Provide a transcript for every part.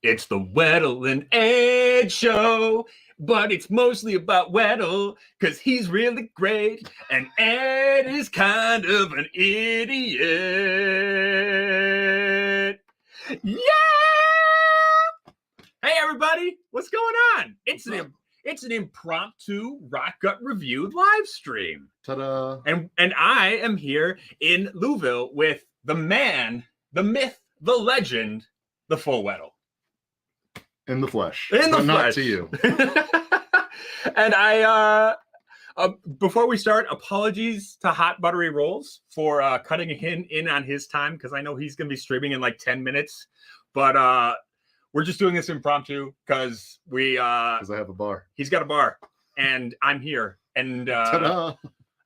It's the Wettle and Ed show, but it's mostly about Wettle because he's really great and Ed is kind of an idiot. Yeah! Hey everybody, what's going on? It's an impromptu rock gut review live stream. Ta-da! And I am here in Louisville with the man, the myth, the legend, the full Wettle. In the flesh. In the but flesh. Not to you. And I, before we start, apologies to Hot Buttery Rolls for cutting him in on his time because I know he's going to be streaming in like 10 minutes. But we're just doing this impromptu because because I have a bar. He's got a bar and I'm here. And Ta-da!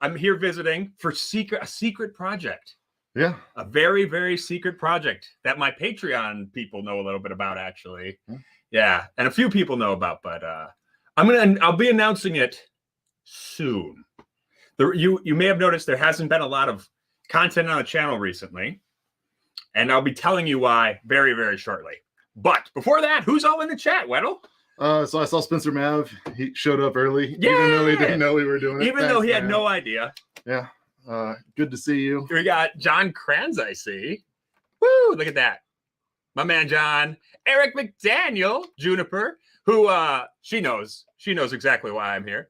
I'm here visiting for a secret project. Yeah. A very, very secret project that my Patreon people know a little bit about, actually. Yeah, and a few people know about, but I'll be announcing it soon. You may have noticed there hasn't been a lot of content on the channel recently, and I'll be telling you why very, very shortly. But before that, who's all in the chat, Wettle? So I saw Spencer Mav. He showed up early, Yeah! even though he didn't know we were doing it. Even though he had no idea. Yeah. Good to see you. We got John Kranz, I see. Woo! Look at that. My man John. Eric McDaniel, Juniper, who she knows exactly why I'm here.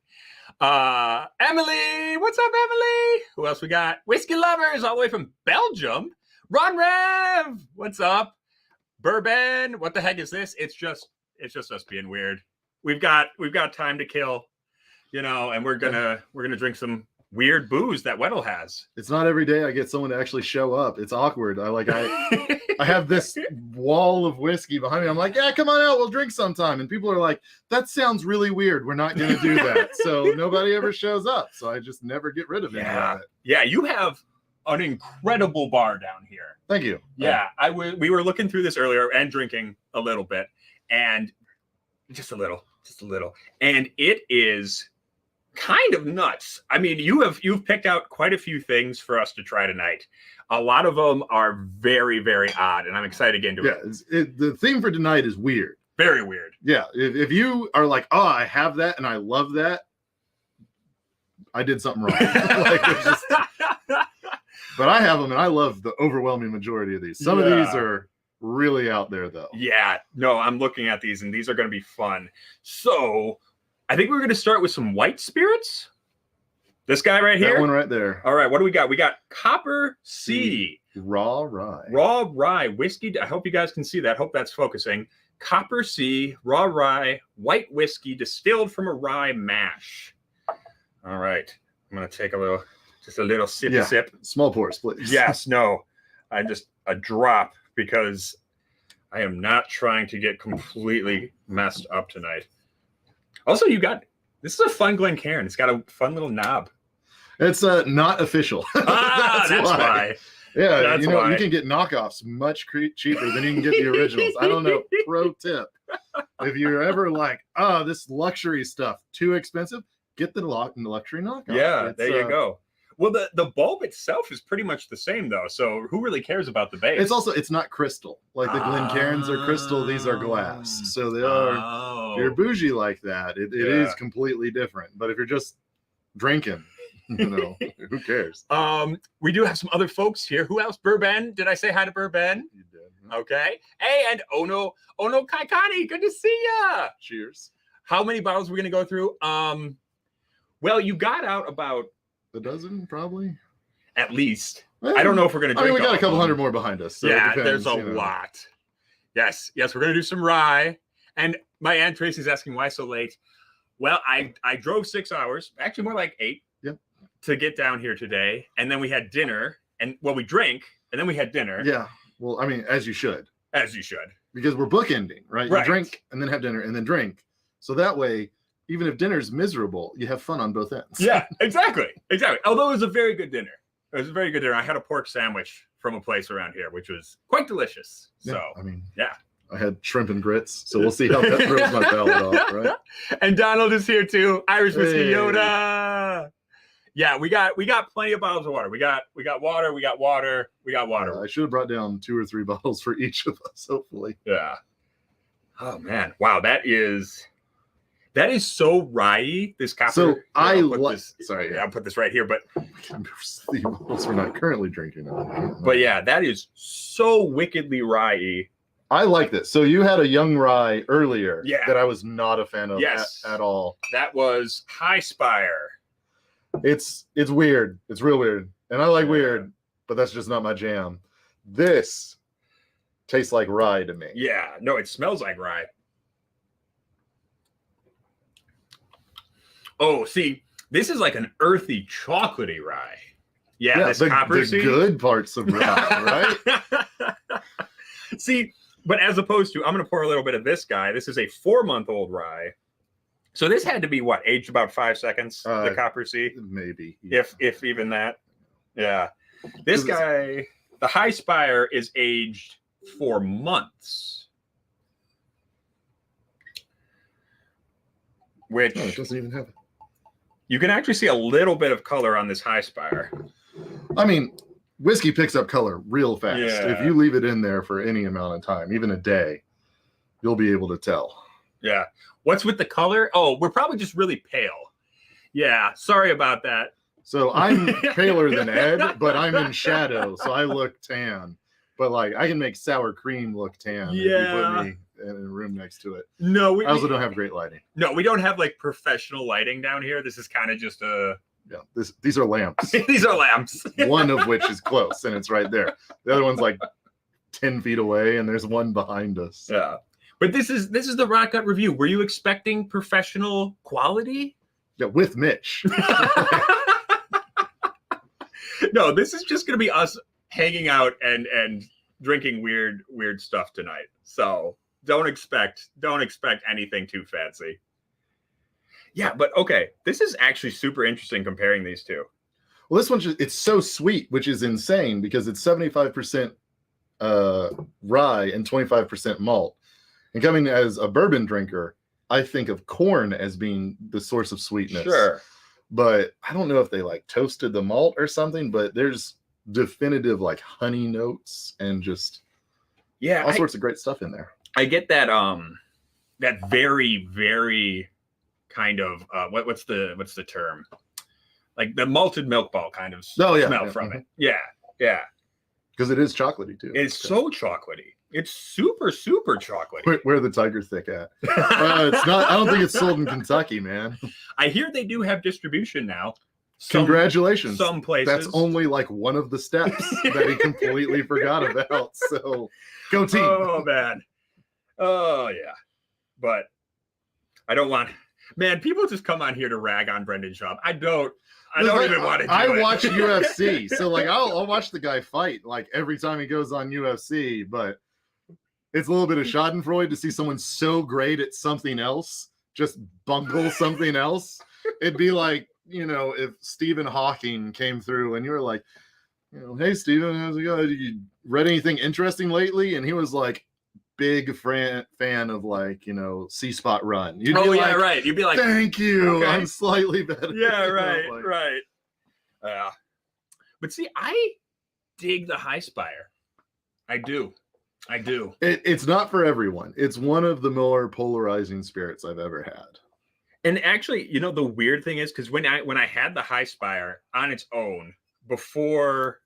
Emily, what's up, Emily? Who else we got? Whiskey Lovers, all the way from Belgium. Ron Rev, what's up? Bourbon, what the heck is this? It's just us being weird. We've got time to kill, and we're gonna drink some weird booze that Wettle has. It's not every day I get someone to actually show up. It's awkward. I have this wall of whiskey behind me. I'm like, yeah, come on out. We'll drink sometime. And people are like, that sounds really weird. We're not going to do that. So nobody ever shows up. So I just never get rid of any of it. Yeah, you have an incredible bar down here. Thank you. Yeah, we were looking through this earlier and drinking a little bit, and just a little, and it is kind of nuts. I mean, you've picked out quite a few things for us to try tonight. A lot of them are very, very odd, and I'm excited to get into it. Yeah, the theme for tonight is weird. Very weird. Yeah, if you are like, oh, I have that and I love that, I did something wrong. But I have them, and I love the overwhelming majority of these. Some of these are really out there, though. Yeah, no, I'm looking at these, and these are going to be fun. So I think we're going to start with some white spirits. This guy right here? That one right there. All right, what do we got? We got Copper C. Raw rye. Raw rye whiskey. I hope you guys can see that. Hope that's focusing. Copper C, raw rye, white whiskey distilled from a rye mash. All right, I'm going to take a little sip. Small pours, please. Yes, no. Just a drop because I am not trying to get completely messed up tonight. Also, this is a fun Glencairn. It's got a fun little knob. It's not official. That's why. Yeah, you can get knockoffs much cheaper than you can get the originals. I don't know. Pro tip. If you're ever like, this luxury stuff, too expensive, get the luxury knockoff. Yeah, there you go. Well, the bulb itself is pretty much the same, though. So who really cares about the base? It's not crystal. Like the Glencairns are crystal. These are glass. So they are, if you're bougie like that, it is completely different. But if you're just drinking, who cares? We do have some other folks here. Who else? Bourbon. Did I say hi to Bourbon? You did. Okay. Hey, and Ono Kaikani. Good to see ya. Cheers. How many bottles are we going to go through? Well, you got out about a dozen, probably. At least. I don't know if we're going to drink. We got a couple hundred more behind us. So yeah, there's a lot. Yes, we're going to do some rye. And my Aunt Tracy's asking why so late. Well, I drove 6 hours, actually more like 8, to get down here today. And then we had dinner. We drank, and then we had dinner. Yeah. Well, I mean, as you should. As you should. Because we're bookending, right? You drink, and then have dinner, and then drink. So that way, even if dinner's miserable, you have fun on both ends. Yeah, exactly. Although it was a very good dinner. I had a pork sandwich from a place around here, which was quite delicious. So, I had shrimp and grits, so we'll see how that throws my palate off, right? And Donald is here too. Irish Whiskey Yoda. Yeah, we got plenty of bottles of water. We got water. I should have brought down 2 or 3 bottles for each of us, hopefully. Yeah. Oh man, wow, that is so rye. This copper. So I I'll put like. this- Sorry, I'll put this right here, but we're not currently drinking it. but yeah, that is so wickedly rye. I like this. So you had a young rye earlier Yeah. that I was not a fan of Yes. at all. That was High Spire. It's weird. It's real weird. And I like Yeah. weird, but that's just not my jam. This tastes like rye to me. Yeah, no, it smells like rye. Oh, see, this is like an earthy, chocolatey rye. Yeah, this copper the seed. good parts of rye, right? See, but as opposed to, I'm going to pour a little bit of this guy. This is a 4-month-old rye. So this had to be what, aged about 5 seconds, the copper seed? Maybe. Yeah. If even that. Yeah. This guy, the High Spire, is aged 4 months. Which No, it doesn't even have it. you can actually see a little bit of color on this High Spire. I mean, whiskey picks up color real fast. Yeah. If you leave it in there for any amount of time, even a day, you'll be able to tell. Yeah. What's with the color? Oh, we're probably just really pale. Yeah. Sorry about that. So I'm paler than Ed, but I'm in shadow, so I look tan. But like I can make sour cream look tan if you put me in a room next to it. No, I also don't have great lighting. No, we don't have like professional lighting down here. This is kind of just a. Yeah, these are lamps. These are lamps. One of which is close, and it's right there. The other one's like 10 feet away, and there's one behind us. Yeah, but this is the Rock Gut review. Were you expecting professional quality? Yeah, with Mitch. No, this is just gonna be us hanging out and drinking weird stuff tonight. So don't expect anything too fancy. Yeah, but okay, this is actually super interesting comparing these two. Well, this one's it's so sweet, which is insane because it's 75% rye and 25% malt. And coming as a bourbon drinker, I think of corn as being the source of sweetness. Sure. But I don't know if they like toasted the malt or something, but there's definitive like honey notes and just all sorts of great stuff in there. I get that that very kind of what's the term? Like the malted milk ball kind of smell from it. Yeah. Yeah. Because it is chocolatey too. It's so chocolatey. It's super chocolatey. Where the Tiger Thick at? It's not. I don't think it's sold in Kentucky, man. I hear they do have distribution now. Congratulations. Some places. That's only like one of the steps that he completely forgot about. So go team. Oh man. Oh yeah. But I don't want. Man, people just come on here to rag on Brendan Schaub. I don't even want to do I it. watch UFC, so like I'll watch the guy fight like every time he goes on UFC, but it's a little bit of schadenfreude to see someone so great at something else just bungle something else. It'd be like, if Stephen Hawking came through and you were like, hey Stephen, how's it going? You read anything interesting lately? And he was like, big fan of like C-Spot Run. You'd be like, right. You'd be like, thank you. Okay. I'm slightly better. Yeah, right, Like, right. But see, I dig the High Spire. I do. It's not for everyone. It's one of the more polarizing spirits I've ever had. And actually, the weird thing is because when I had the High Spire on its own before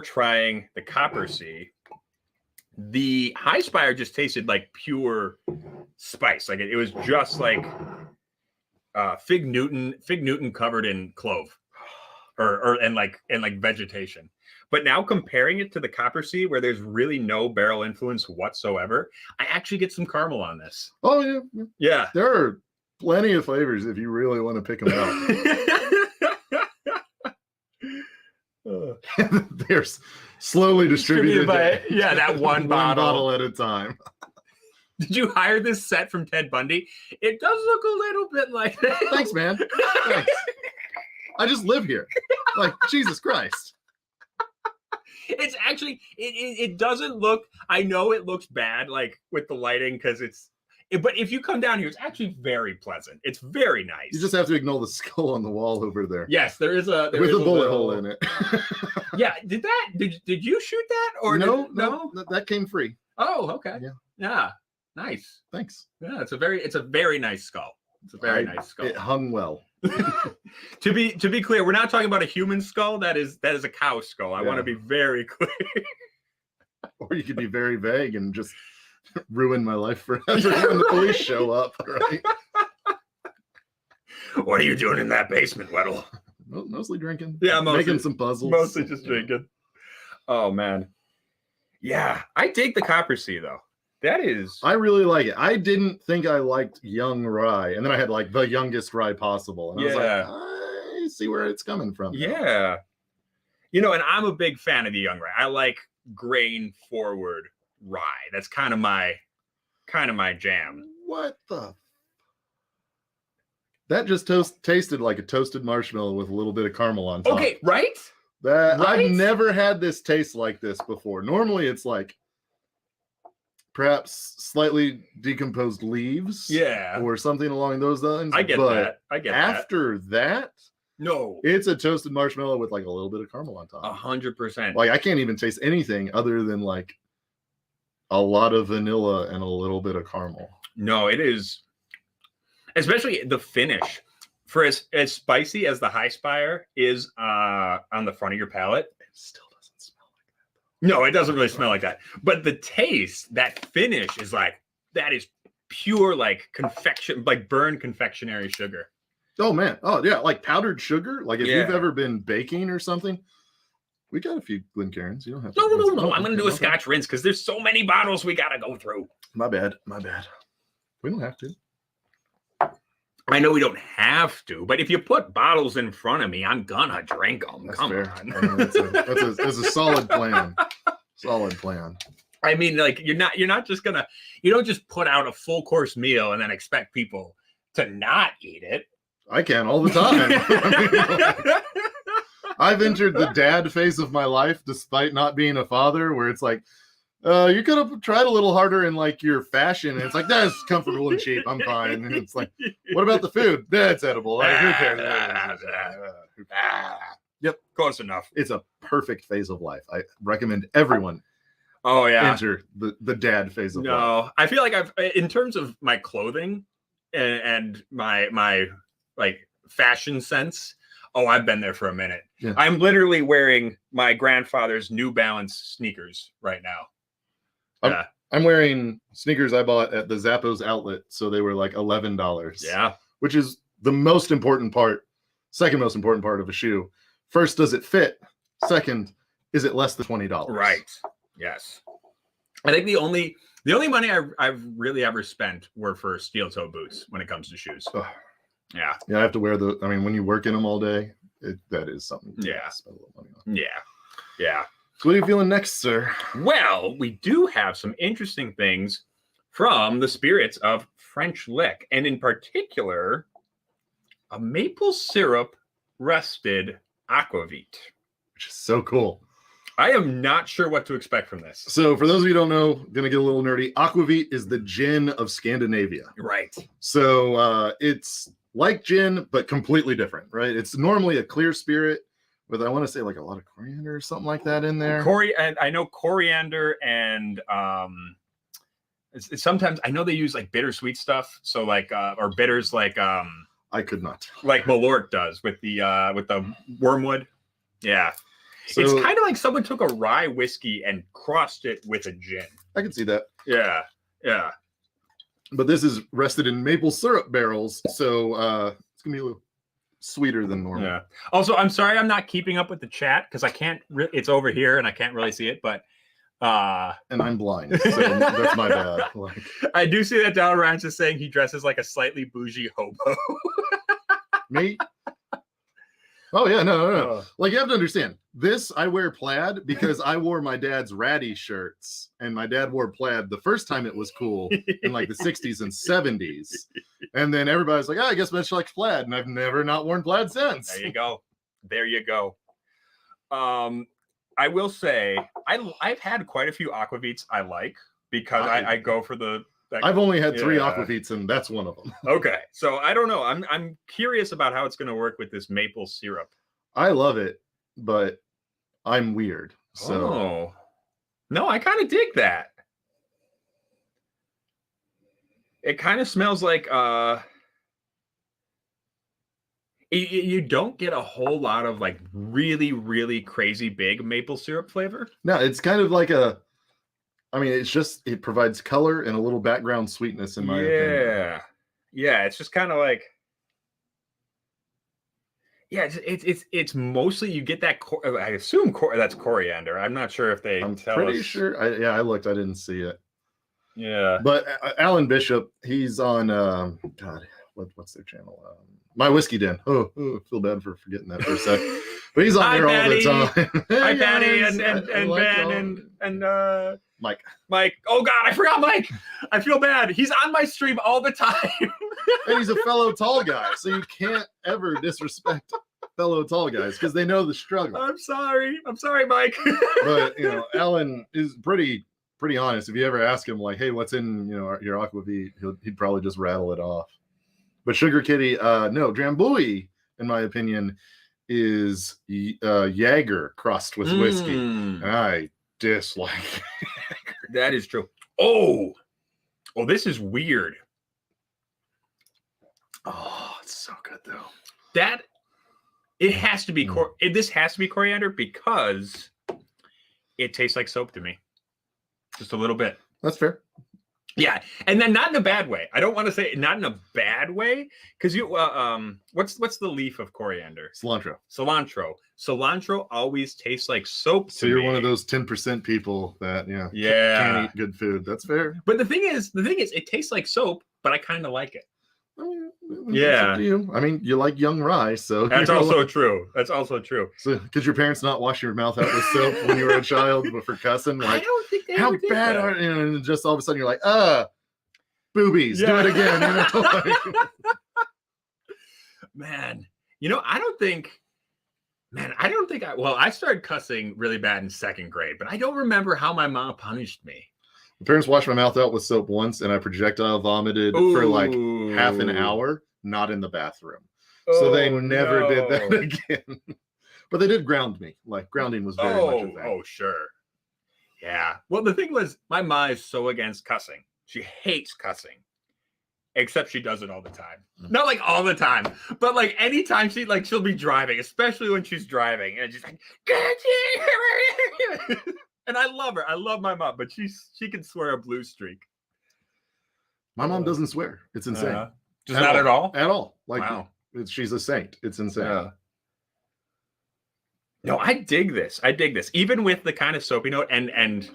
trying the Copper Sea, the High Spire just tasted like pure spice. Like it was just like fig Newton covered in clove, and vegetation. But now comparing it to the Copper Sea, where there's really no barrel influence whatsoever, I actually get some caramel on this. Oh yeah. Yeah. There are plenty of flavors if you really want to pick them out. They're slowly distributed by that one bottle at a time. Did you hire this set from Ted Bundy? It does look a little bit like that. Thanks, man. Thanks. I just live here. Like, Jesus Christ. It's actually, it doesn't look, I know it looks bad, like with the lighting, because but if you come down here, it's actually very pleasant. It's very nice. You just have to ignore the skull on the wall over there. Yes, there is a bullet hole in it. Yeah, did you shoot that or no? That came free. Oh, okay. Yeah. Yeah. Nice. Thanks. Yeah, it's a very nice skull. It's a very nice skull. It hung well. To be clear, we're not talking about a human skull. That is a cow skull. I want to be very clear. Or you could be very vague and just ruin my life forever when the police show up, right? What are you doing in that basement, Wettle? Mostly drinking. Yeah, making some puzzles. Mostly just drinking. Oh man. Yeah, I dig the Copper Sea though. That is. I really like it. I didn't think I liked young rye, and then I had like the youngest rye possible, and I was like, I see where it's coming from. Yeah. You know, and I'm a big fan of the young rye. I like grain forward rye. That's kind of my jam. What the? That just tasted like a toasted marshmallow with a little bit of caramel on top. Okay, right? Right? I've never had this taste like this before. Normally, it's like perhaps slightly decomposed leaves, or something along those lines. I get that. After that, no, it's a toasted marshmallow with like a little bit of caramel on top. 100%. Like I can't even taste anything other than like a lot of vanilla and a little bit of caramel. No, it is, especially the finish. For as spicy as the high Spire is on the front of your palate, it still doesn't smell like that. No, it doesn't really smell like that. But the taste, that finish is like, that is pure like confection, like burned confectionery sugar. Oh man. Oh yeah, like powdered sugar. Like if you've ever been baking or something. We got a few Glencairns. You don't have to. No. I'm gonna do a Scotch rinse because there's so many bottles we gotta go through. My bad. We don't have to. I know we don't have to, but if you put bottles in front of me, I'm gonna drink them. That's Come fair. on. I mean, that's a solid plan. Solid plan. I mean, like you don't just put out a full course meal and then expect people to not eat it. I can all the time. I've entered the dad phase of my life despite not being a father, where it's like, you could have tried a little harder in like your fashion. And it's like, that's comfortable and cheap. I'm fine. And it's like, what about the food? That's edible. Like, who cares? Yep, close enough. It's a perfect phase of life. I recommend everyone enter the dad phase of life. No, I feel like in terms of my clothing and my like fashion sense, I've been there for a minute. Yeah. I'm literally wearing my grandfather's New Balance sneakers right now. I'm wearing sneakers I bought at the Zappos outlet, so they were like $11. Yeah, which is the most important part. Second most important part of a shoe. First, does it fit? Second, is it less than $20? Right. Yes. I think the only money I've really ever spent were for steel toe boots when it comes to shoes. Ugh. Yeah. Yeah, I have to wear when you work in them all day, that is something. Yeah. Spend a little money on. Yeah. So what are you feeling next, sir? Well, we do have some interesting things from the spirits of French Lick, and in particular, a maple syrup rested aquavit. Which is so cool. I am not sure what to expect from this. So for those of you who don't know, gonna get a little nerdy. Aquavit is the gin of Scandinavia. Right. So it's like gin, but completely different, right? It's normally a clear spirit with, I want to say, like a lot of coriander or something like that in there. And I know coriander and sometimes I know they use like bittersweet stuff. So like or bitters like I could not. Like Malort does with the wormwood. Yeah. So, it's kind of like someone took a rye whiskey and crossed it with a gin. I can see that. Yeah. But this is rested in maple syrup barrels, so it's gonna be a little sweeter than normal. Yeah. Also, I'm sorry I'm not keeping up with the chat because I can't. It's over here and I can't really see it. But and I'm blind, so that's my bad. Like, I do see that Donald Ryan's is saying he dresses like a slightly bougie hobo. Me? Oh yeah, no. Like you have to understand. This I wear plaid because I wore my dad's ratty shirts, and my dad wore plaid the first time it was cool in like the 60s and 70s, and then everybody's like, I guess Mitch likes plaid, and I've never not worn plaid since. There you go. I will say I've had quite a few aquavits I like because I go for the. I've only had 3 aquavits, and that's one of them. Okay, so I don't know. I'm curious about how it's going to work with this maple syrup. I love it, but I'm weird. So no, I kind of dig that. It kind of smells like you don't get a whole lot of like really, really crazy big maple syrup flavor. No, it's kind of like it's just, it provides color and a little background sweetness in my opinion. Yeah, it's just kind of like, yeah, it's mostly, you get that, I assume that's coriander. I'm not sure if they I'm tell pretty us. sure. I looked, I didn't see it. Yeah. But Alan Bishop, he's on, God, what's their channel? My Whiskey Den. Oh, feel bad for forgetting that for a sec. But he's on there all the time. Hi, Patty, and Ben, and Mike. Mike. Oh, God, I forgot Mike. I feel bad. He's on my stream all the time. And he's a fellow tall guy, so you can't ever disrespect fellow tall guys because they know the struggle. I'm sorry, Mike. But, Alan is pretty honest. If you ever ask him, like, hey, what's in, your aquavit, he'd probably just rattle it off. But Sugar Kitty, no, Drambuie, in my opinion, is Jaeger crossed with whiskey. And I dislike that is true. Oh, this is weird. Oh, it's so good though. It has to be this has to be coriander because it tastes like soap to me. Just a little bit. That's fair. Yeah, and then not in a bad way. I don't want to say not in a bad way because you what's the leaf of coriander? Cilantro always tastes like soap. So you're one of those 10% people that can't eat good food. That's fair. But the thing is, it tastes like soap, but I kind of like it. Yeah. You like young rye, so that's also true. That's also true. So, could your parents not wash your mouth out with soap when you were a child, but for cussing? Like, I don't think they how ever did bad that. are you? And just all of a sudden, you're like, boobies, do it again. Man, I don't think. I started cussing really bad in second grade, but I don't remember how my mom punished me. My parents washed my mouth out with soap once, and I projectile vomited for like half an hour, not in the bathroom. So they never did that again. But they did ground me. Like, grounding was very much a thing. Oh, sure. Yeah. Well, the thing was, my mom is so against cussing. She hates cussing. Except she does it all the time. Not like all the time, but like anytime she'll be driving, especially when she's driving, and she's like, and I love her. I love my mom, but she can swear a blue streak. My mom doesn't swear. It's insane. Just not at all? At all. Like, wow. She's a saint. It's insane. Yeah. No, I dig this. Even with the kind of soapy note and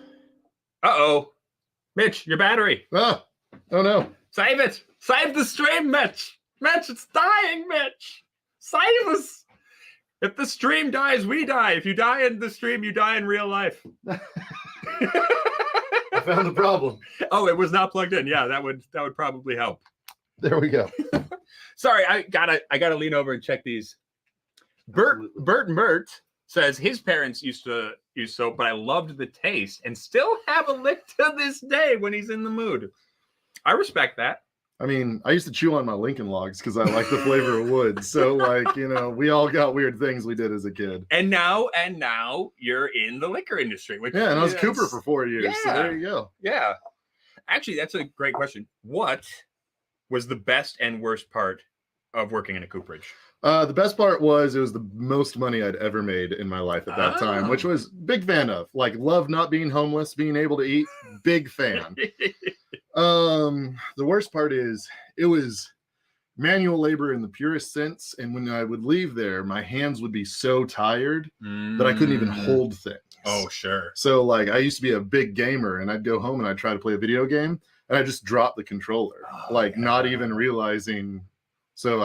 Mitch, your battery. Oh no. Save it. Save the stream, Mitch. Mitch, it's dying, Mitch. Save us. If the stream dies, we die. If you die in the stream, you die in real life. I found the problem. Oh, it was not plugged in. Yeah, that would probably help. There we go. Sorry, I gotta lean over and check these. Bert says his parents used to use soap, but I loved the taste and still have a lick to this day when he's in the mood. I respect that. I used to chew on my Lincoln Logs because I like the flavor of wood. So, we all got weird things we did as a kid. And now you're in the liquor industry. Which, and I was Cooper for 4 years. Yeah. So there you go. Yeah. Actually, that's a great question. What was the best and worst part of working in a cooperage? The best part was it was the most money I'd ever made in my life at that time, which was big fan of. Like, love not being homeless, being able to eat, big fan. The worst part is it was manual labor in the purest sense, and when I would leave there, my hands would be so tired that I couldn't even hold things. Oh, sure. So, like, I used to be a big gamer, and I'd go home and I'd try to play a video game, and I just dropped the controller, not even realizing. So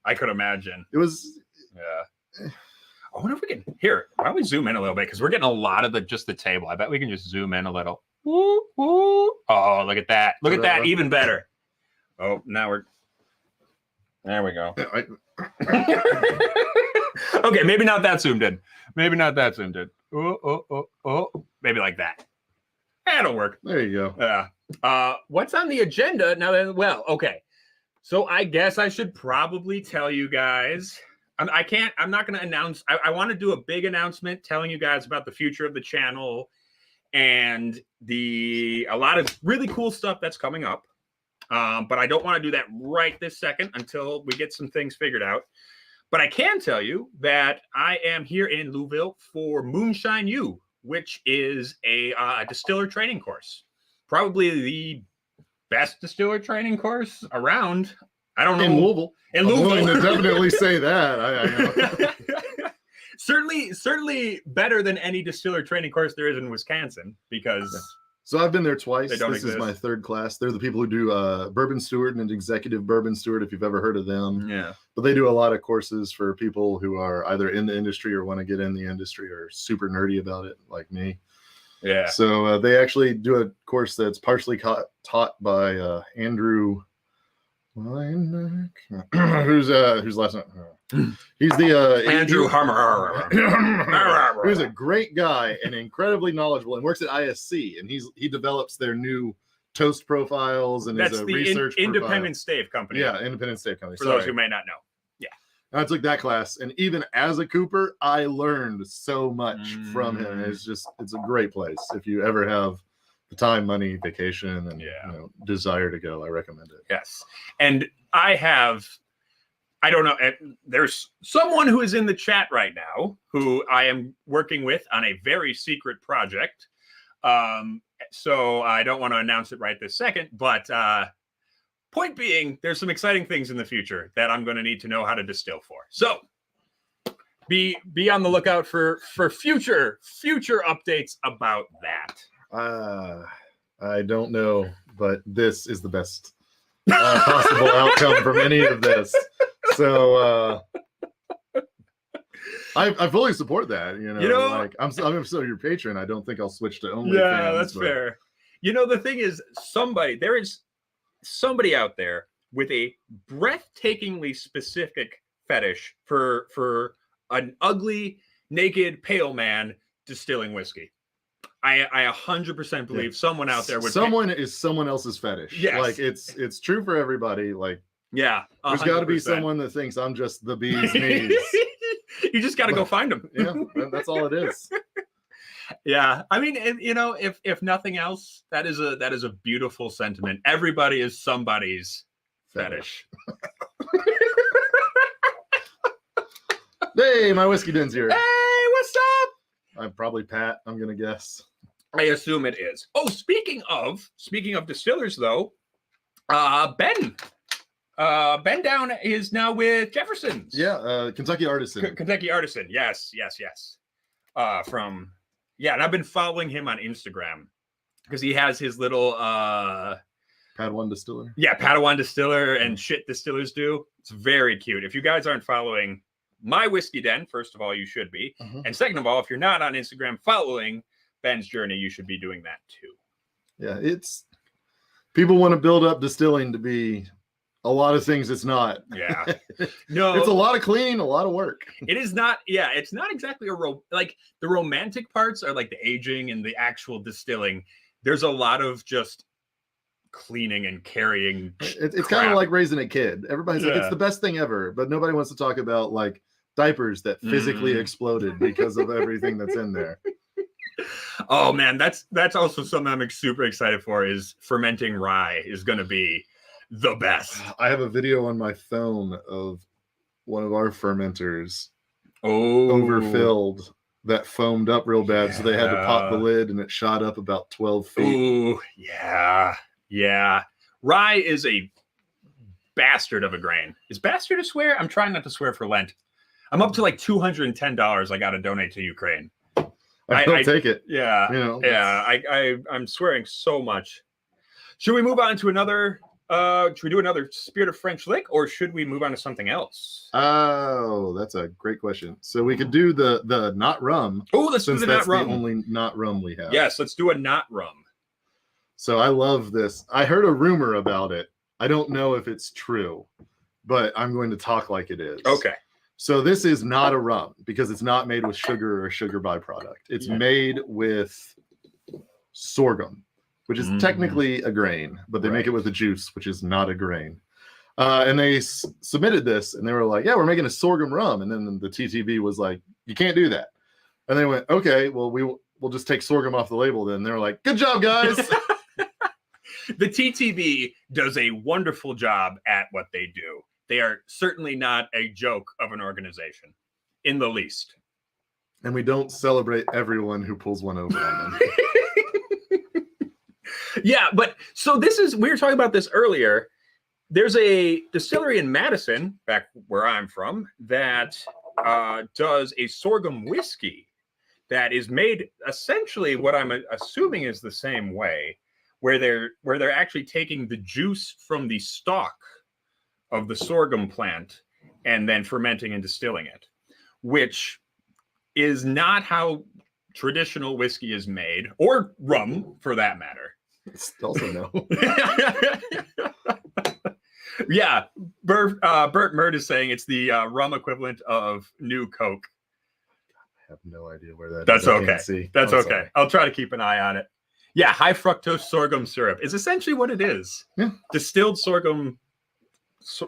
I could imagine. It was. Yeah. I wonder if we can here. Why don't we zoom in a little bit, because we're getting a lot of just the table. I bet we can just zoom in a little. Woo, woo. Oh, look at that! Look at that! Even better. Oh, now there we go. Okay, maybe not that zoomed in. Oh. Maybe like that. That'll work. There you go. Yeah. What's on the agenda now? Okay. So I guess I should probably tell you guys. I'm not going to announce. I want to do a big announcement telling you guys about the future of the channel and a lot of really cool stuff that's coming up. But I don't want to do that right this second until we get some things figured out. But I can tell you that I am here in Louisville for Moonshine U, which is a distiller training course. Probably the best distiller training course around. I don't know. In Louisville. In I'm Louisville. willing to definitely say that. I Certainly better than any distiller training course there is in Wisconsin, because So I've been there twice. They don't This exist. is my third class. They're the people who do bourbon steward and executive bourbon steward, if you've ever heard of them. yeah. But they do a lot of courses for people who are either in the industry or want to get in the industry or super nerdy about it, like me. Yeah. So they actually do a course that's partially taught by Andrew Weinerk, who's last name. He's the Andrew Harmer. who's a great guy and incredibly knowledgeable and works at ISC, and he develops their new toast profiles and That's is a the research Independent Stave Company. Yeah, Independent Stave Company. For those who may not know. I took that class, and even as a Cooper, I learned so much from him. It's a great place. If you ever have the time, money, vacation, and desire to go, I recommend it. Yes. And I don't know, there's someone who is in the chat right now who I am working with on a very secret project. So I don't want to announce it right this second, but point being, there's some exciting things in the future that I'm going to need to know how to distill for. So be on the lookout for future updates about that. I don't know, but this is the best possible outcome from any of this. So I fully support that. Like I'm still your patron. I don't think I'll switch to OnlyFans. Yeah, that's fair. The thing is, there is somebody out there with a breathtakingly specific fetish for an ugly, naked, pale man distilling whiskey. I 100% believe someone out there would. Someone is someone else's fetish. Yes. Like it's true for everybody. Like yeah, 100%. There's got to be someone that thinks I'm just the bee's knees. You just got to go find them. Yeah, that's all it is. Yeah, I mean, if nothing else, that is a beautiful sentiment. Everybody is somebody's fetish. Hey, my whiskey den's here. Hey, what's up? I'm probably Pat. I'm gonna guess. I assume it is. Oh, speaking of distillers, though, Ben Down is now with Jefferson's. Yeah, Kentucky Artisan. Kentucky Artisan. Yes. And I've been following him on Instagram because he has his little Padawan Distiller. Yeah, Padawan Distiller and shit distillers do. It's very cute. If you guys aren't following my whiskey den, first of all, you should be. And second of all, if you're not on Instagram following Ben's journey, you should be doing that too. Yeah, it's people want to build up distilling to be a lot of things. It's not. Yeah. No. It's a lot of cleaning, a lot of work. It is not. Yeah, it's not exactly like the romantic parts are like the aging and the actual distilling. There's a lot of just cleaning and carrying. It's kind of like raising a kid. Everybody's like, it's the best thing ever, but nobody wants to talk about like diapers that physically exploded because of everything that's in there. Oh man, that's also something I'm super excited for. Is fermenting rye is going to be the best. I have a video on my phone of one of our fermenters overfilled that foamed up real bad, so they had to pop the lid and it shot up about 12 feet. Ooh, yeah. Rye is a bastard of a grain. Is bastard a swear? I'm trying not to swear for Lent. I'm up to like $210 I got to donate to Ukraine. I take it. Yeah. I'm swearing so much. Should we move on to another? Should we do another Spirit of French Lick, or should we move on to something else? Oh, that's a great question. So we could do the not rum. Oh, let's do the not rum. The only not rum we have. Yes, let's do a not rum. So I love this. I heard a rumor about it. I don't know if it's true, but I'm going to talk like it is. Okay. So this is not a rum because it's not made with sugar or sugar byproduct. It's made with sorghum, which is technically a grain, but they make it with a juice, which is not a grain. And they submitted this, and they were like, yeah, we're making a sorghum rum. And then the TTB was like, you can't do that. And they went, okay, well, we'll just take sorghum off the label then. And they were like, good job, guys. The TTB does a wonderful job at what they do. They are certainly not a joke of an organization in the least. And we don't celebrate everyone who pulls one over on them. Yeah, but so we were talking about this earlier. There's a distillery in Madison, back where I'm from, that does a sorghum whiskey that is made essentially what I'm assuming is the same way, where they're actually taking the juice from the stalk of the sorghum plant and then fermenting and distilling it, which is not how traditional whiskey is made, or rum for that matter. It's also no. Yeah, Bert Mert is saying it's the rum equivalent of New Coke. I have no idea where that That's is. I okay. can't see. That's I'm okay. sorry. I'll try to keep an eye on it. Yeah, high fructose sorghum syrup is essentially what it is. Yeah. Distilled sorghum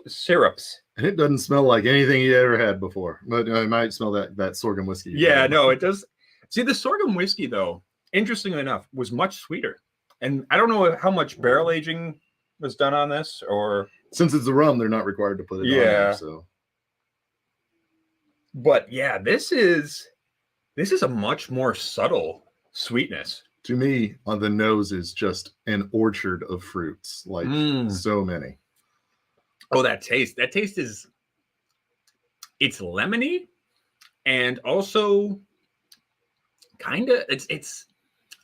syrups. And it doesn't smell like anything you ever had before. But I might smell that sorghum whiskey. Yeah, no, it does. See, the sorghum whiskey, though, interestingly enough, was much sweeter. And I don't know how much barrel aging was done on this, or since it's a rum, they're not required to put it on there, so. But yeah, this is a much more subtle sweetness. To me, on the nose is just an orchard of fruits, like so many. Oh, that taste is, it's lemony, and also kind of it's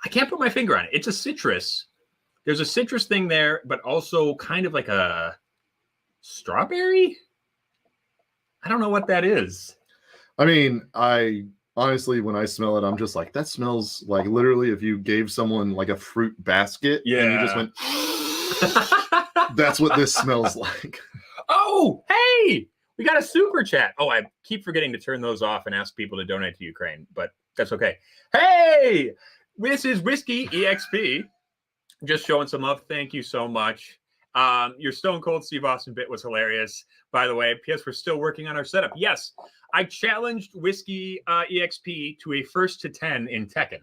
I can't put my finger on it. It's a citrus. There's a citrus thing there, but also kind of like a strawberry. I don't know what that is. I mean, I honestly, when I smell it, I'm just like, that smells like literally if you gave someone like a fruit basket and you just went, that's what this smells like. Oh, hey, we got a super chat. Oh, I keep forgetting to turn those off and ask people to donate to Ukraine, but that's okay. Hey, this is Whiskey EXP. Just showing some love. Thank you so much. Your Stone Cold Steve Austin bit was hilarious. By the way, P.S. we're still working on our setup. Yes, I challenged Whiskey EXP to a 1st to 10 in Tekken.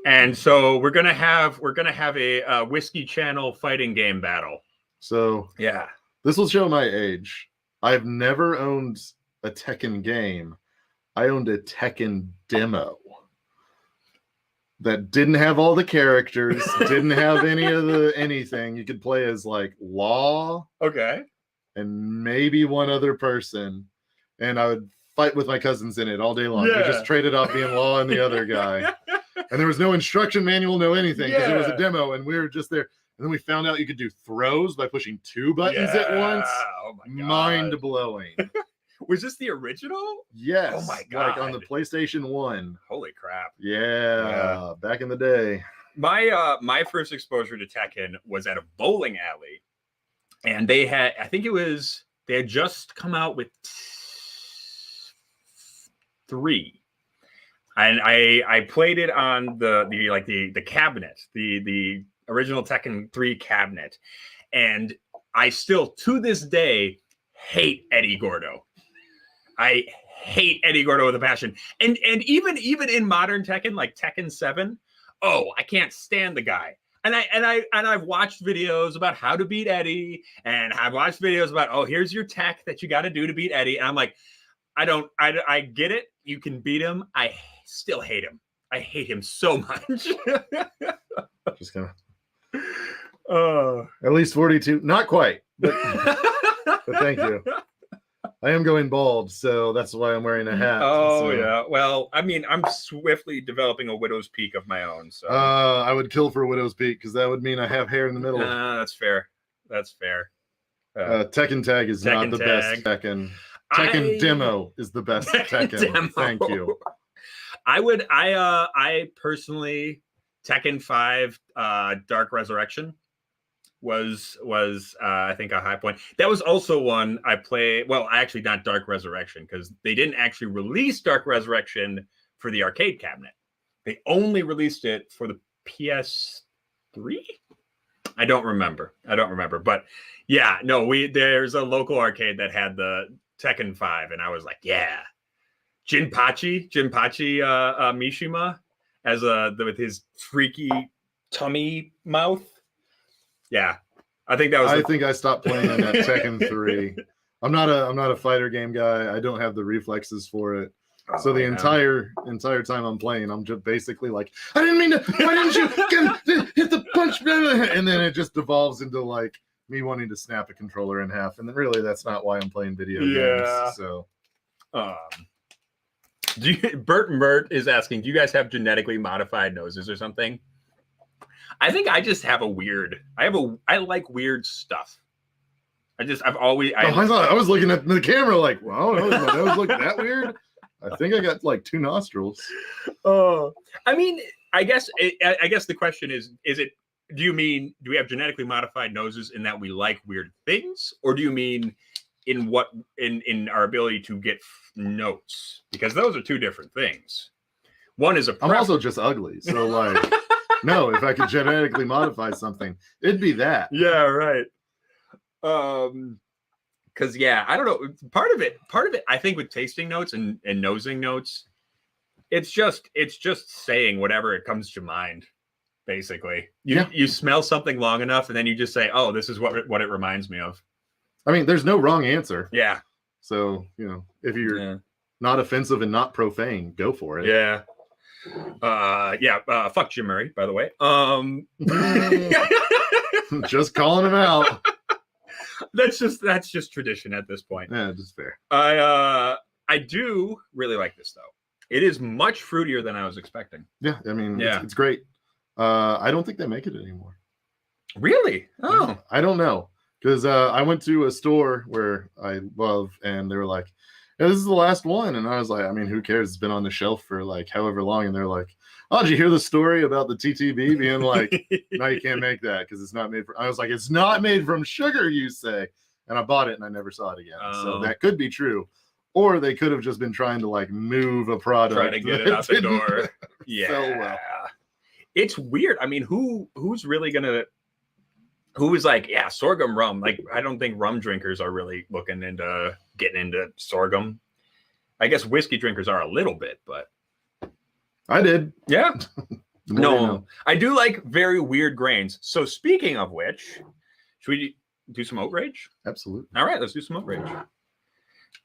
And so we're gonna have a Whiskey Channel fighting game battle. So yeah, this will show my age. I've never owned a Tekken game. I owned a Tekken demo that didn't have all the characters, didn't have any of the anything. You could play as like Law, okay, and maybe one other person, and I would fight with my cousins in it all day long. We just traded off being Law and the other guy, and there was no instruction manual, no anything, because it was a demo, and we were just there. And then we found out you could do throws by pushing 2 buttons at once. Oh my God. Mind blowing. Was this the original? Yes. Oh my God. Like on the PlayStation 1. Holy crap. Yeah. Back in the day. My first exposure to Tekken was at a bowling alley. And they had just come out with 3. And I played it on the cabinet, the original Tekken 3 cabinet. And I still, to this day, hate Eddie Gordo. I hate Eddie Gordo with a passion. And even in modern Tekken, like Tekken 7, I can't stand the guy. And I've watched videos about how to beat Eddie, and I've watched videos about, here's your tech that you got to do to beat Eddie. And I'm like, I get it. You can beat him. I still hate him. I hate him so much. Just gonna at least 42. Not quite, but thank you. I am going bald, so that's why I'm wearing a hat. Yeah. Well, I mean, I'm swiftly developing a widow's peak of my own. So I would kill for a widow's peak because that would mean I have hair in the middle. That's fair. Tekken Tag is not the best Tekken. Tekken Demo is the best Tekken. Demo. Thank you. I personally, Tekken 5 Dark Resurrection was I think a high point. That was also one I played. Well, actually not Dark Resurrection, because they didn't actually release Dark Resurrection for the arcade cabinet. They only released it for the PS3. I don't remember. But yeah, no, there's a local arcade that had the Tekken 5, and I was like, yeah. Jinpachi Mishima with his freaky tummy mouth. Yeah. I think that was I think I stopped playing in that Tekken 3. I'm not a fighter game guy. I don't have the reflexes for it. So the entire time I'm playing, I'm just basically like, I didn't mean to. Why didn't you hit the punch? And then it just devolves into like me wanting to snap a controller in half. And then really, that's not why I'm playing video games. So, Bert Mert is asking, do you guys have genetically modified noses or something? I think I just have I like weird stuff. I've always. I thought I was looking at the camera like, well, I don't know, does my nose look that weird? I think I got like 2 nostrils. Oh, I mean, I guess the question is it? Do we have genetically modified noses in that we like weird things, or do you mean in our ability to get notes? Because those are 2 different things. One is I'm also just ugly, so like, no. If I could genetically modify something, it'd be that. Yeah, right. Because I don't know. Part of it, I think, with tasting notes and nosing notes, it's just saying whatever it comes to mind. Basically, you smell something long enough, and then you just say, "Oh, this is what it reminds me of." I mean, there's no wrong answer. Yeah. So if you're not offensive and not profane, go for it. Yeah. Fuck Jim Murray, by the way. Just calling him out. That's just tradition at this point. Yeah, just fair. I do really like this though. It is much fruitier than I was expecting. Yeah, I mean, it's great. I don't think they make it anymore. Really? Oh, I don't know, because I went to a store where I love, and they were like, "Yeah, this is the last one," and I was like, "I mean, who cares? It's been on the shelf for like however long," and they're like, "Oh, did you hear the story about the TTB being like, no, you can't make that because it's not made from." I was like, "It's not made from sugar, you say?" And I bought it and I never saw it again. So that could be true, or they could have just been trying to like move a product, try to get it out the door. Sell well. It's weird. I mean, who's really gonna? Who is like, sorghum rum? Like, I don't think rum drinkers are really looking into getting into sorghum. I guess whiskey drinkers are a little bit, but I did. Yeah. No, I do like very weird grains. So speaking of which, should we do some outrage? Absolutely. All right, let's do some outrage.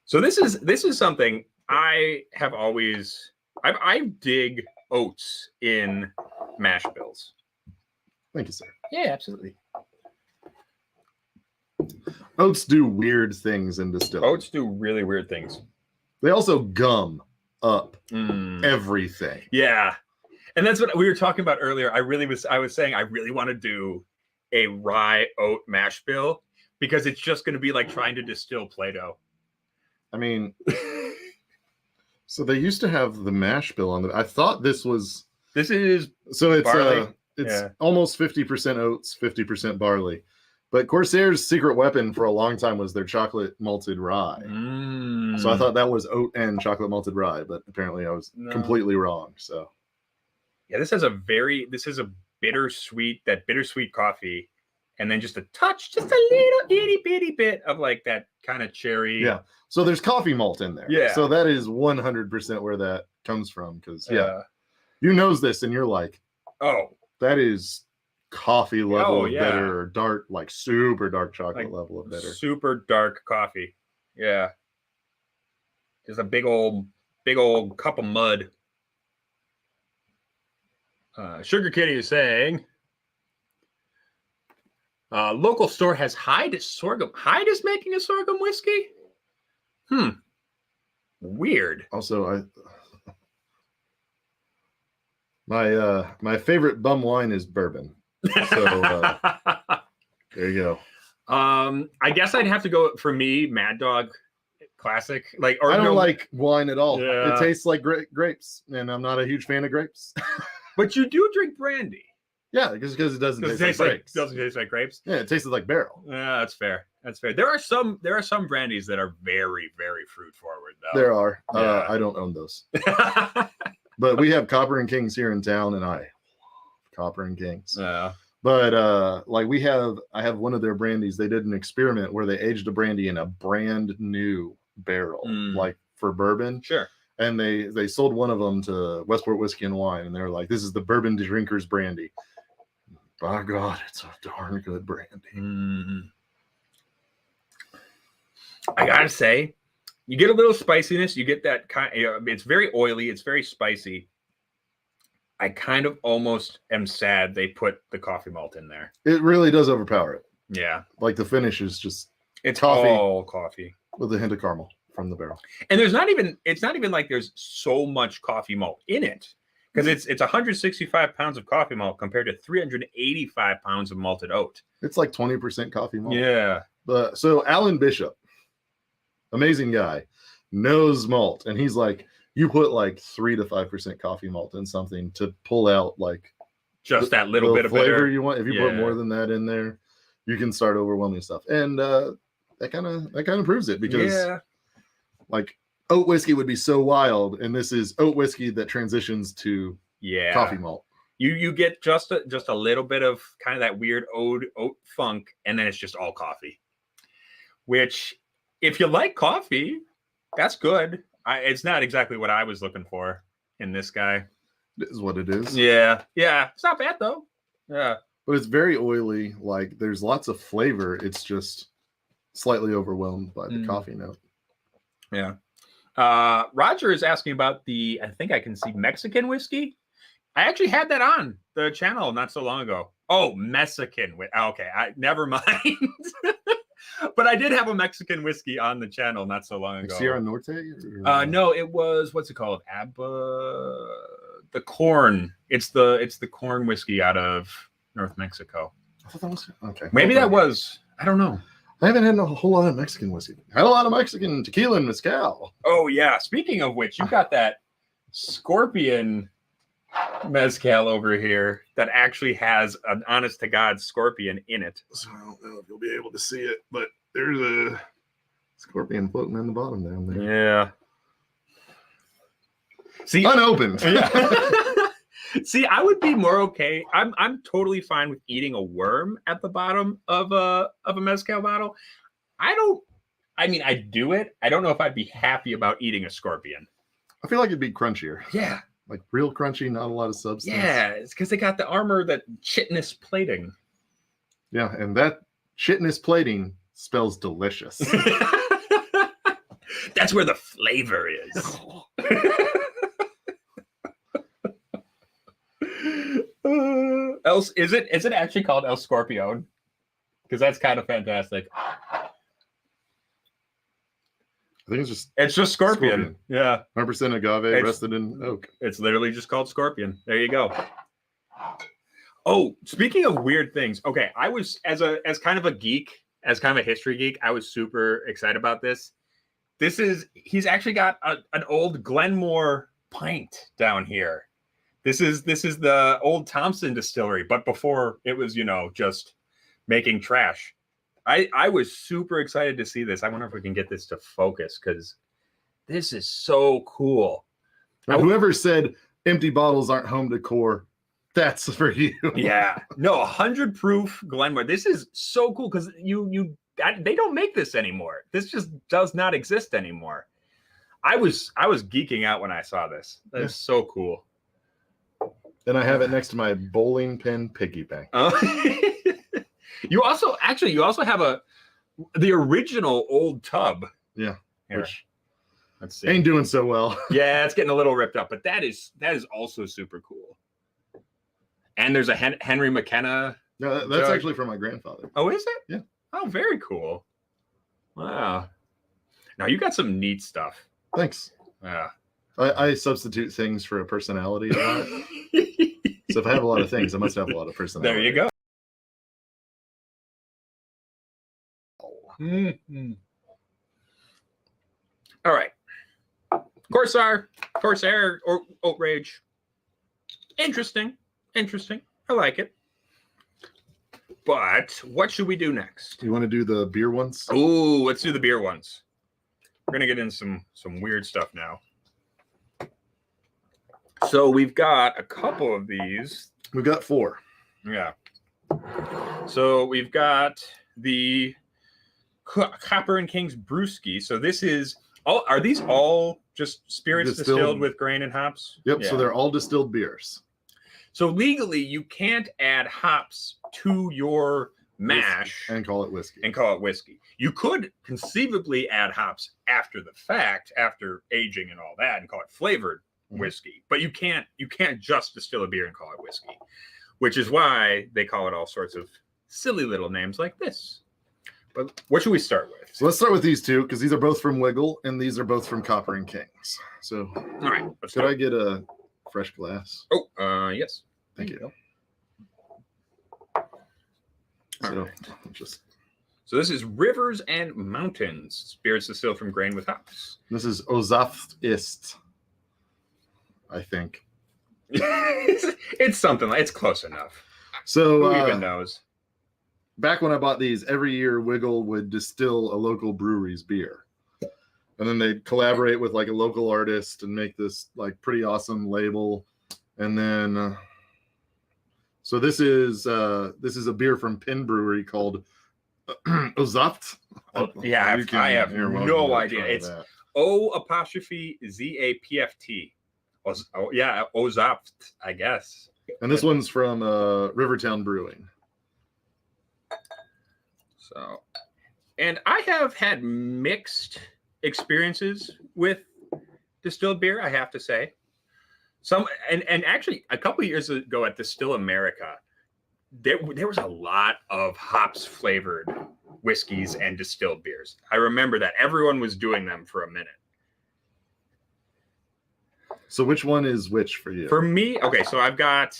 So this is something I have always I dig oats in mash bills. Thank you, sir. Yeah, absolutely. Oats do weird things in Distilled. Oats do really weird things. They also gum up everything. Yeah. And that's what we were talking about earlier. I was saying I really want to do a rye oat mash bill because it's just going to be like trying to distill Play-Doh. I mean, so they used to have the mash bill on I thought this is so it's barley. It's almost 50% oats, 50% barley. But Corsair's secret weapon for a long time was their chocolate malted rye. So I thought that was oat and chocolate malted rye, but apparently I was completely wrong. So yeah, this is a bittersweet coffee, and then just a little itty bitty bit of like that kind of cherry. Yeah. So there's coffee malt in there. Yeah. So that is 100% where that comes from. Because you knows this and you're like, oh, that is coffee level of bitter, or dark, like super dark chocolate level of bitter. Super dark coffee. Yeah. Just a big old cup of mud. Sugar Kitty is saying, local store has Hyde sorghum. Hyde is making a sorghum whiskey? Weird. Also, my favorite bum wine is bourbon. So there you go. I guess I'd have to go for me, Mad Dog Classic. I don't like wine at all. Yeah. It tastes like grapes, and I'm not a huge fan of grapes. But you do drink brandy. Yeah, because it doesn't taste like grapes. Doesn't taste like grapes. Yeah, it tasted like barrel. Yeah, that's fair. That's fair. There are some brandies that are very, very fruit forward, though. There are. Yeah. I don't own those. But we have Copper and Kings here in town, and I love Copper and Kings. Yeah. But I have one of their brandies. They did an experiment where they aged a brandy in a brand new barrel, like for bourbon. Sure. And they sold one of them to Westport Whiskey and Wine, and they were like, "This is the bourbon drinkers brandy." By God, it's a darn good brandy. I gotta say, you get a little spiciness. You get that kind. It's very oily. It's very spicy. I kind of almost am sad they put the coffee malt in there. It really does overpower it. Yeah, like the finish is just it's coffee all coffee with a hint of caramel from the barrel. And it's not even like there's so much coffee malt in it, because it's 165 pounds of coffee malt compared to 385 pounds of malted oat. It's like 20% coffee malt. Yeah. But so Alan Bishop, amazing guy, knows malt, and he's like, you put like 3 to 5% coffee malt in something to pull out like just that little bit of flavor bitter. you want. If you put more than that in there, you can start overwhelming stuff, and that kind of proves it, because like oat whiskey would be so wild, and this is oat whiskey that transitions to coffee malt. You get just a little bit of kind of that weird oat funk, and then it's just all coffee. Which, if you like coffee, that's good. It's not exactly what I was looking for in this guy. This is what it is. Yeah. It's not bad though. Yeah. But it's very oily. Like there's lots of flavor. It's just slightly overwhelmed by the coffee note. Yeah. Roger is asking about I think I can see Mexican whiskey. I actually had that on the channel not so long ago. Oh, Mexican. Okay, never mind. But I did have a Mexican whiskey on the channel not so long ago. Sierra Norte? No, it was, what's it called? The corn. It's the corn whiskey out of North Mexico. I thought that was okay. Maybe that was. I don't know. I haven't had a whole lot of Mexican whiskey. I had a lot of Mexican tequila and mezcal. Oh yeah. Speaking of which, you got that scorpion mezcal over here that actually has an honest to God scorpion in it. So I don't know if you'll be able to see it, but there's a scorpion floating in the bottom down there. Yeah. See, unopened. Yeah. See, I would be more okay. I'm totally fine with eating a worm at the bottom of a mezcal bottle. I mean, I'd do it. I don't know if I'd be happy about eating a scorpion. I feel like it'd be crunchier. Yeah. Like real crunchy, not a lot of substance. Yeah, it's because they got the armor, that chitinous plating. Yeah, and that chitinous plating spells delicious. That's where the flavor is. Is it actually called El Scorpion? Because that's kind of fantastic. I think it's just scorpion. Yeah, 100% agave rested in oak. It's literally just called scorpion. There you go. Oh, speaking of weird things, okay, I was as kind of a geek, as kind of a history geek, I was super excited about this. He's actually got an old Glenmore pint down here. This is the old Thompson distillery, but before it was, just making trash. I was super excited to see this. I wonder if we can get this to focus, because this is so cool. Now, whoever said empty bottles aren't home decor, that's for you. Yeah. No, 100 proof Glenmore. This is so cool, because they don't make this anymore. This just does not exist anymore. I was geeking out when I saw this. That's so cool. And I have it next to my bowling pin piggy bank. You also have the original old tub. Yeah. Here. Let's see. Ain't doing so well. Yeah, it's getting a little ripped up, but that is also super cool. And there's a Henry McKenna. No, that's actually from my grandfather. Oh, is it? Yeah. Oh, very cool. Wow. Now you got some neat stuff. Thanks. Yeah. I substitute things for a personality a lot. So if I have a lot of things, I must have a lot of personality. There you go. Mm-hmm. All right. Corsair or Oat Rage. Interesting. I like it. But what should we do next? You want to do the beer ones? Oh, let's do the beer ones. We're gonna get in some weird stuff now. So we've got a couple of these. We've got 4. Yeah. So we've got the Copper and Kings Brewski. So this is are these all just spirits distilled with grain and hops? Yep. Yeah. So they're all distilled beers. So legally, you can't add hops to your mash and call it whiskey. You could conceivably add hops after the fact, after aging and all that, and call it flavored whiskey. But you can't just distill a beer and call it whiskey, which is why they call it all sorts of silly little names like this. But what should we start with? So let's start with these two because these are both from Wiggle and these are both from Copper and Kings. So, all right. Could I get a fresh glass? Oh, yes. Thank you. So, so this is Rivers and Mountains, spirits distilled from grain with hops. This is Ozaft Ist, I think. It's something like, it's close enough. So who even knows? Back when I bought these, every year Wiggle would distill a local brewery's beer. And then they'd collaborate with like a local artist and make this like pretty awesome label. And then so this is a beer from Pin Brewery called Ozaft. Yeah, I have no idea. It's O''ZAPFT. Oh yeah, Ozaft, I guess. And this one's from Rivertown Brewing. So, and I have had mixed experiences with distilled beer, I have to say. And actually a couple of years ago at Distill America, there was a lot of hops flavored whiskeys and distilled beers. I remember that everyone was doing them for a minute. So which one is which for you? For me, okay, so I've got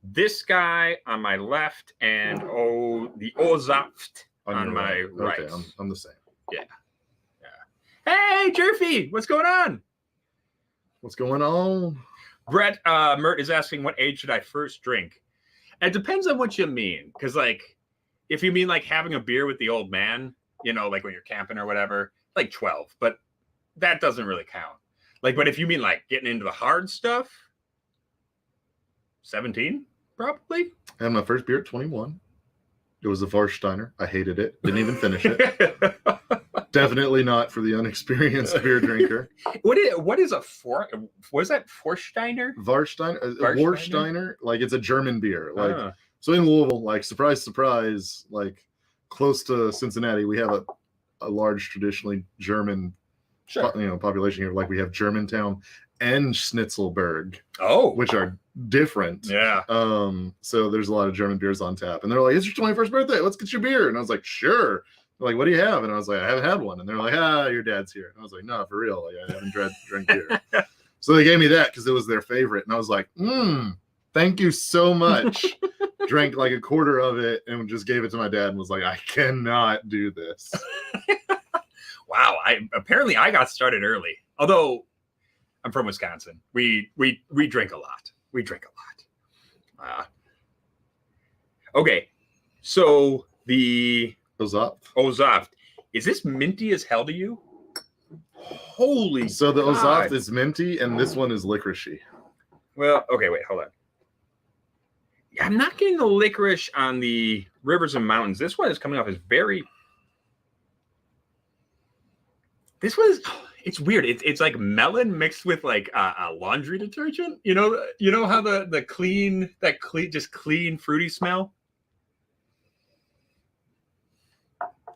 this guy on my left and the Ozaft on my right. Okay, I'm the same. Yeah. Hey, Jerfy, what's going on? What's going on? Brett Mert is asking, what age should I first drink? It depends on what you mean. Because, like, if you mean, like, having a beer with the old man, you know, like when you're camping or whatever, like 12. But that doesn't really count. Like, but if you mean, like, getting into the hard stuff, 17, probably. I had my first beer at 21. It was a Warsteiner. I hated it. Didn't even finish it. Definitely not for the unexperienced beer drinker. What is a was that Warsteiner? Warsteiner, like it's a German beer. Like so in Louisville, like surprise, surprise, like close to Cincinnati, we have a large traditionally German population here. Like we have Germantown and Schnitzelberg, which are different. Yeah. So there's a lot of German beers on tap, and they're like, "It's your 21st birthday. Let's get you beer." And I was like, "Sure." They're like, what do you have? And I was like, I haven't had one. And they're like, your dad's here. And I was like, no, for real. Like, I haven't drank beer. So they gave me that because it was their favorite. And I was like, thank you so much. Drank like a quarter of it and just gave it to my dad and was like, I cannot do this. Wow. Apparently I got started early. Although I'm from Wisconsin. We drink a lot. We drink a lot. Okay. So the Ozaft. Is this minty as hell to you? Holy So the Ozaft is minty and this one is licoricey. Well, okay, wait, hold on. I'm not getting the licorice on the Rivers and Mountains. This one is coming off as very... This one is... It's weird. It's like melon mixed with like a laundry detergent. You know how the clean fruity smell?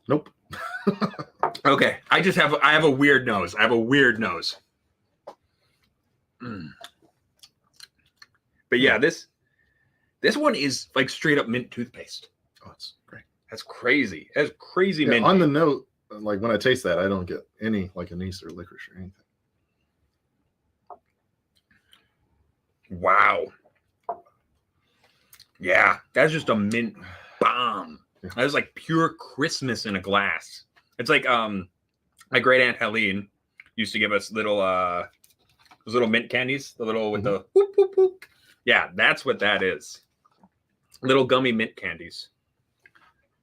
Nope. Okay, I have a weird nose. But yeah, this one is like straight up mint toothpaste. Oh, it's great. That's crazy. That's crazy mint. On the note, like when I taste that, I don't get any like anise or licorice or anything. Wow. Yeah, that's just a mint bomb. That was like pure Christmas in a glass. It's like my great aunt Helene used to give us little those little mint candies, the little with the whoop, whoop, whoop. Yeah, that's what that is. Little gummy mint candies.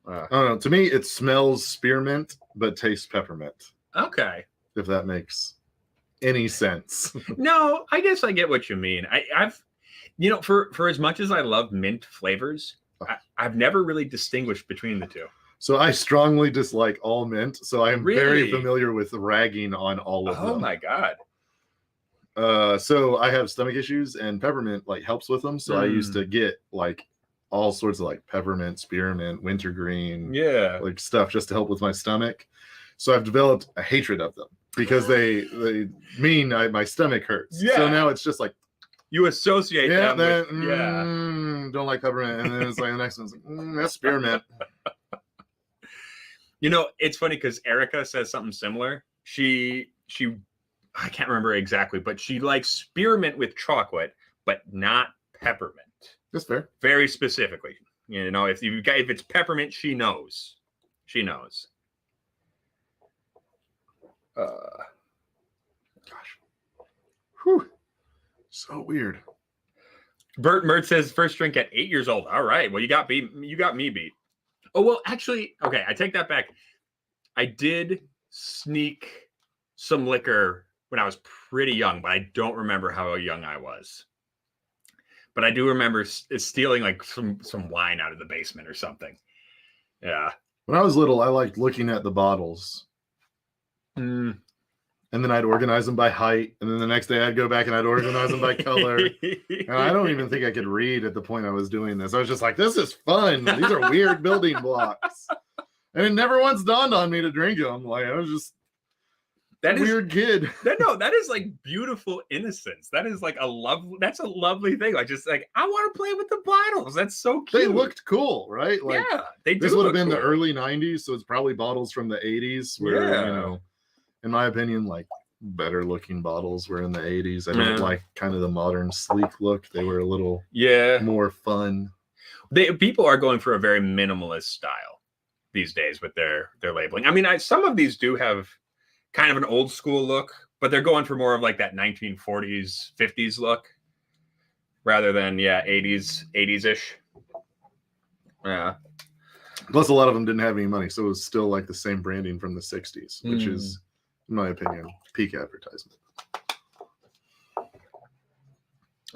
I don't know. To me, it smells spearmint but tastes peppermint. Okay. If that makes any sense. No, I guess I get what you mean. I've for as much as I love mint flavors, I've never really distinguished between the two. So I strongly dislike all mint. So I am Really? very familiar with ragging on all of them. Oh my God. So I have stomach issues, and peppermint like helps with them. So I used to get like all sorts of like peppermint, spearmint, wintergreen, like stuff just to help with my stomach. So I've developed a hatred of them because they mean my stomach hurts. Yeah. So now it's just like you associate them with, don't like peppermint, and then it's like the next one's like that's spearmint. You know, it's funny because Erica says something similar. She I can't remember exactly, but she likes spearmint with chocolate, but not peppermint. That's fair. Very specifically. You know, if it's peppermint, she knows. She knows. Gosh. Whew. So weird. Bert Mert says first drink at 8 years old. All right. Well, you got me beat. Oh, well, actually, okay, I take that back. I did sneak some liquor when I was pretty young, but I don't remember how young I was. But I do remember stealing like some wine out of the basement or something. Yeah. When I was little, I liked looking at the bottles. And then I'd organize them by height. And then the next day I'd go back and I'd organize them by color. And I don't even think I could read at the point I was doing this. I was just like, this is fun. These are weird building blocks. And it never once dawned on me to drink them. Like, I was just weird kid. That is like beautiful innocence. That is like that's a lovely thing. Like, just like, I want to play with the bottles. That's so cute. They looked cool, right? Like, yeah, they do. This would have been the early 90s. So it's probably bottles from the 80s where, you know, in my opinion, like better looking bottles were in the 80s. I didn't like kind of the modern sleek look. They were a little more fun. People are going for a very minimalist style these days with their labeling. I mean, some of these do have kind of an old school look, but they're going for more of like that 1940s, 50s look rather than 80s-ish. Yeah. Plus, a lot of them didn't have any money, so it was still like the same branding from the 60s, which is, in my opinion, peak advertisement.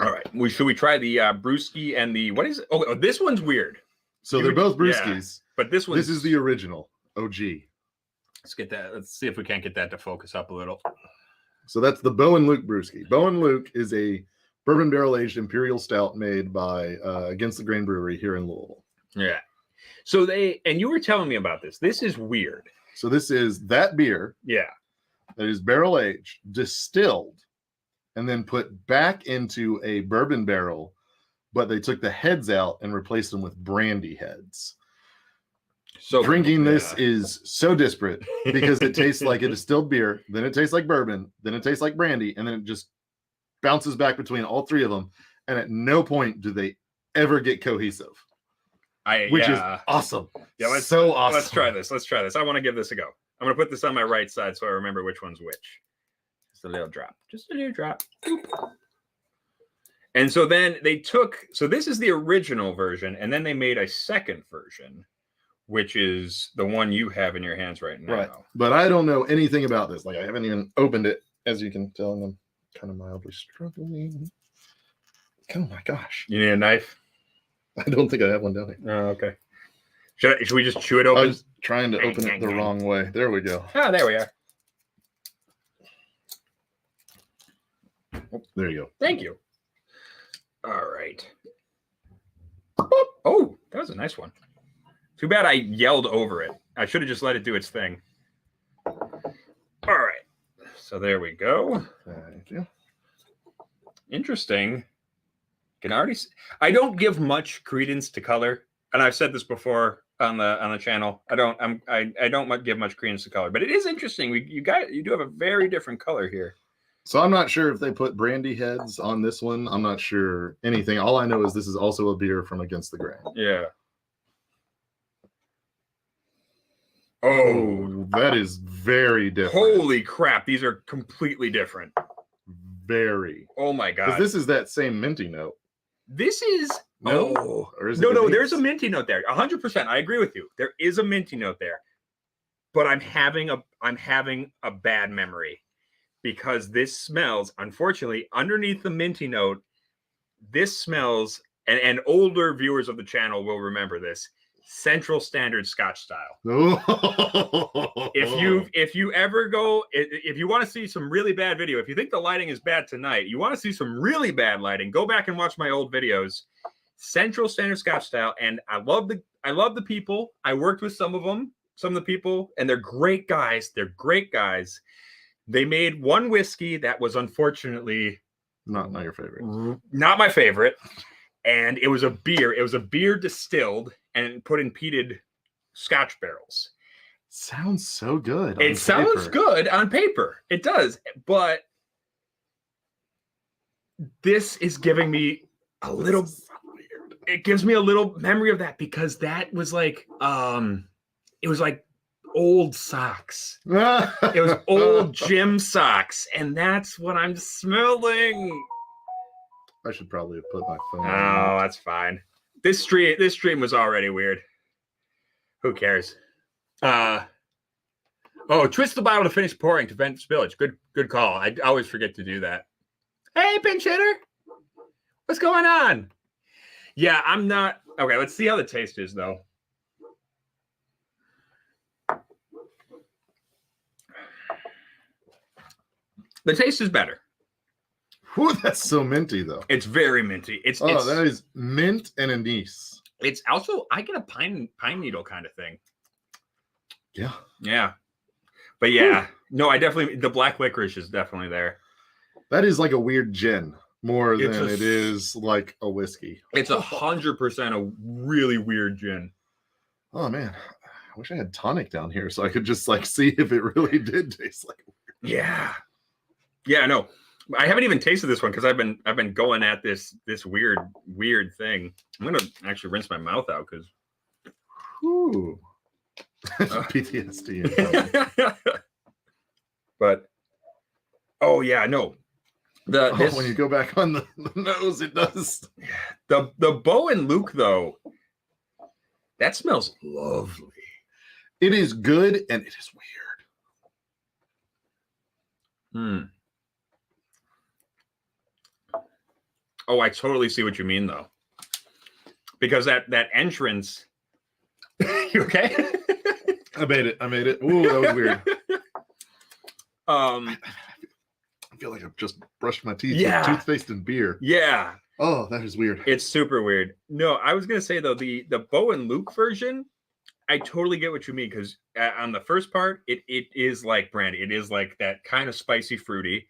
All right. Should we try the brewski and the, what is it? Oh, this one's weird. So they're both brewskis. But this is the original OG. Let's get that. Let's see if we can't get that to focus up a little. So that's the Bo and Luke brewski. Bo and Luke is a bourbon barrel aged imperial stout made by Against the Grain Brewery here in Louisville. Yeah. So and you were telling me about this. This is weird. So this is that beer. Yeah. That is barrel aged, distilled, and then put back into a bourbon barrel, but they took the heads out and replaced them with brandy heads. So drinking this is so disparate because it tastes like a distilled beer, then it tastes like bourbon, then it tastes like brandy, and then it just bounces back between all three of them. And at no point do they ever get cohesive. Which is awesome. Yeah, so awesome. Let's try this. I want to give this a go. I'm going to put this on my right side so I remember which one's which. Just a little drop. Boop. And so then this is the original version, and then they made a second version, which is the one you have in your hands right now. Right. But I don't know anything about this. Like, I haven't even opened it, as you can tell, and I'm kind of mildly struggling. Oh my gosh. You need a knife? I don't think I have one down here. Oh, okay. Should we just chew it open? I was trying to open it the wrong way. There we go. Oh, there we are. There you go. Thank you. All right. Oh, that was a nice one. Too bad I yelled over it. I should have just let it do its thing. All right. So there we go. Thank you. Interesting. Can already see. I don't give much credence to color, and I've said this before on the channel. I don't give much credence to color, but it is interesting. You do have a very different color here. So I'm not sure if they put brandy heads on this one. I'm not sure anything. All I know is this is also a beer from Against the Grain. Yeah. Oh, that is very different. Holy crap. These are completely different. Very. Oh my God. Because this is that same minty note. This is or is it no, there's a minty note there. 100%. I agree with you. There is a minty note there. But I'm having a bad memory because this smells, unfortunately, underneath the minty note, this smells, and older viewers of the channel will remember this. Central Standard Scotch style. Oh. If you ever go, if you want to see some really bad video, if you think the lighting is bad tonight, you want to see some really bad lighting, go back and watch my old videos. Central Standard Scotch style, and I love the people. I worked with some of the people, and they're great guys. They made one whiskey that was unfortunately not your favorite. Not my favorite. And it was a beer. It was a beer distilled and put in peated Scotch barrels. Sounds so good. It sounds good on paper. It does. But this is giving me a little, it gives me a little memory of that, because that was like, it was like old socks. It was old gym socks. And that's what I'm smelling. I should probably have put my phone on. Oh, that's fine. This stream was already weird. Who cares? Oh, twist the bottle to finish pouring to prevent spillage. Good call. I always forget to do that. Hey, pinch hitter. What's going on? Yeah, I'm not. Okay, let's see how the taste is, though. The taste is better. Ooh, that's so minty, though. It's very minty. That is mint and anise. It's also, I get a pine needle kind of thing. Yeah. But yeah, no, the black licorice is definitely there. That is like a weird gin more than it is like a whiskey. It's 100% a really weird gin. Oh man, I wish I had tonic down here so I could just like see if it really did taste like weird. Yeah, no. I haven't even tasted this one because I've been going at this weird thing. I'm gonna actually rinse my mouth out because PTSD. But oh yeah, no. When you go back on the nose, it does. The Bo and Luke though, that smells lovely. It is good and it is weird. Oh, I totally see what you mean, though. Because that entrance... You okay? I made it. Ooh, that was weird. I feel like I've just brushed my teeth with toothpaste and beer. Yeah. Oh, that is weird. It's super weird. No, I was going to say, though, the Bo and Luke version, I totally get what you mean. Because on the first part, it is like brandy. It is like that kind of spicy, fruity.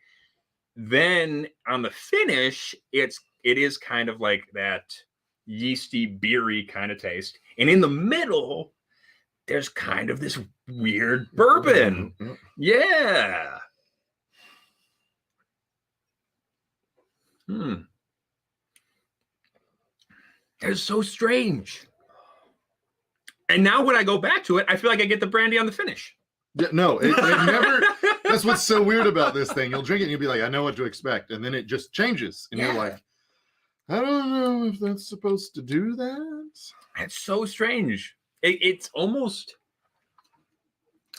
Then on the finish, it is kind of like that yeasty, beery kind of taste. And in the middle, there's kind of this weird bourbon. Yeah. It's so strange. And now when I go back to it, I feel like I get the brandy on the finish. Yeah, no, it never. That's what's so weird about this thing. You'll drink it and you'll be like, I know what to expect. And then it just changes. And you're like, I don't know if that's supposed to do that. It's so strange. It's almost.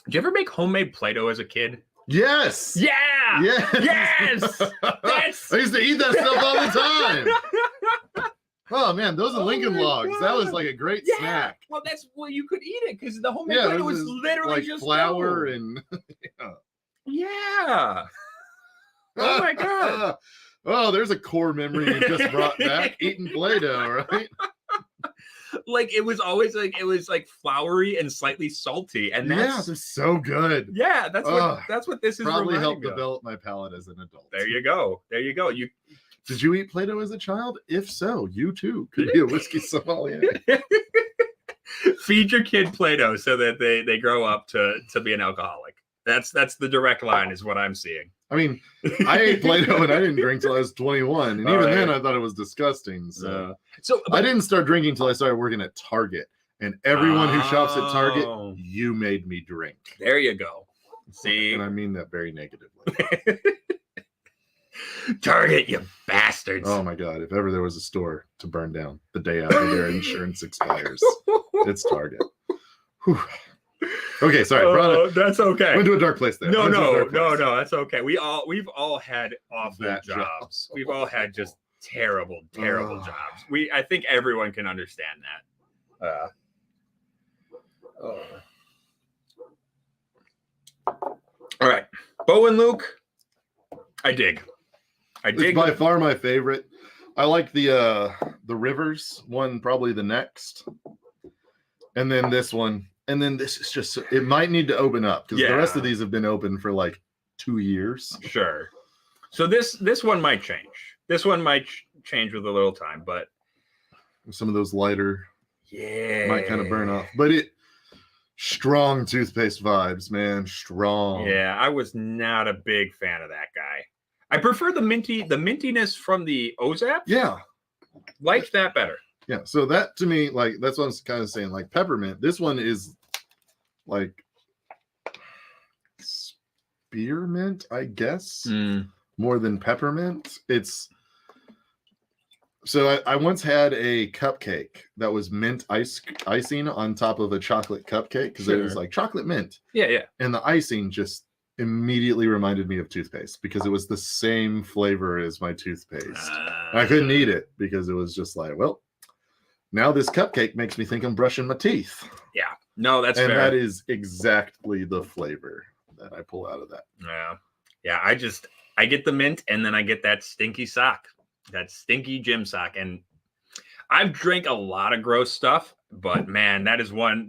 Did you ever make homemade Play-Doh as a kid? Yes. Yeah. Yes. I used to eat that stuff all the time. Oh man, those are Lincoln Logs. That was like a great snack. Well, you could eat it because the homemade Play-Doh was literally like just flour and yeah. Oh my god. Oh, there's a core memory you just brought back. Eating Play-Doh, right? Like it was always like floury and slightly salty, and they're so good. Yeah, that's what this is. Probably helped develop my palate as an adult. There you go. Did you eat Play-Doh as a child? If so, you too could be a whiskey sommelier. Feed your kid Play-Doh so that they grow up to be an alcoholic. That's the direct line is what I'm seeing. I mean, I ate Play-Doh and I didn't drink till I was 21. And even then I thought it was disgusting. So I didn't start drinking till I started working at Target. And everyone who shops at Target, you made me drink. There you go. See? And I mean that very negatively. Target, you bastards. Oh my God. If ever there was a store to burn down the day after their insurance expires, it's Target. Whew. Okay, sorry. That's okay. Went to a dark place there. No, that's okay. We've all had awful jobs. We've all had just terrible jobs. I think everyone can understand that. Oh. All right, Bo and Luke. I dig. It's by far my favorite. I like the Rivers one, probably the next, and then this one, and then this is just. It might need to open up because the rest of these have been open for like 2 years. Sure. So this one might change. This one might change with a little time, but some of those lighter, might kind of burn off. But strong toothpaste vibes, man, strong. Yeah, I was not a big fan of that guy. I prefer the mintiness from the Ozap. Yeah, liked that better. Yeah, so that to me, like that's what I'm kind of saying. Like peppermint, this one is like spearmint, I guess, more than peppermint. It's so I once had a cupcake that was mint icing on top of a chocolate cupcake because it was like chocolate mint. Yeah. And the icing just immediately reminded me of toothpaste because it was the same flavor as my toothpaste. I couldn't eat it because it was just like, well, now this cupcake makes me think I'm brushing my teeth. Yeah. No, that's fair. And that is exactly the flavor that I pull out of that. Yeah. I get the mint and then I get that stinky sock. That stinky gym sock. And I've drank a lot of gross stuff, but man, that is one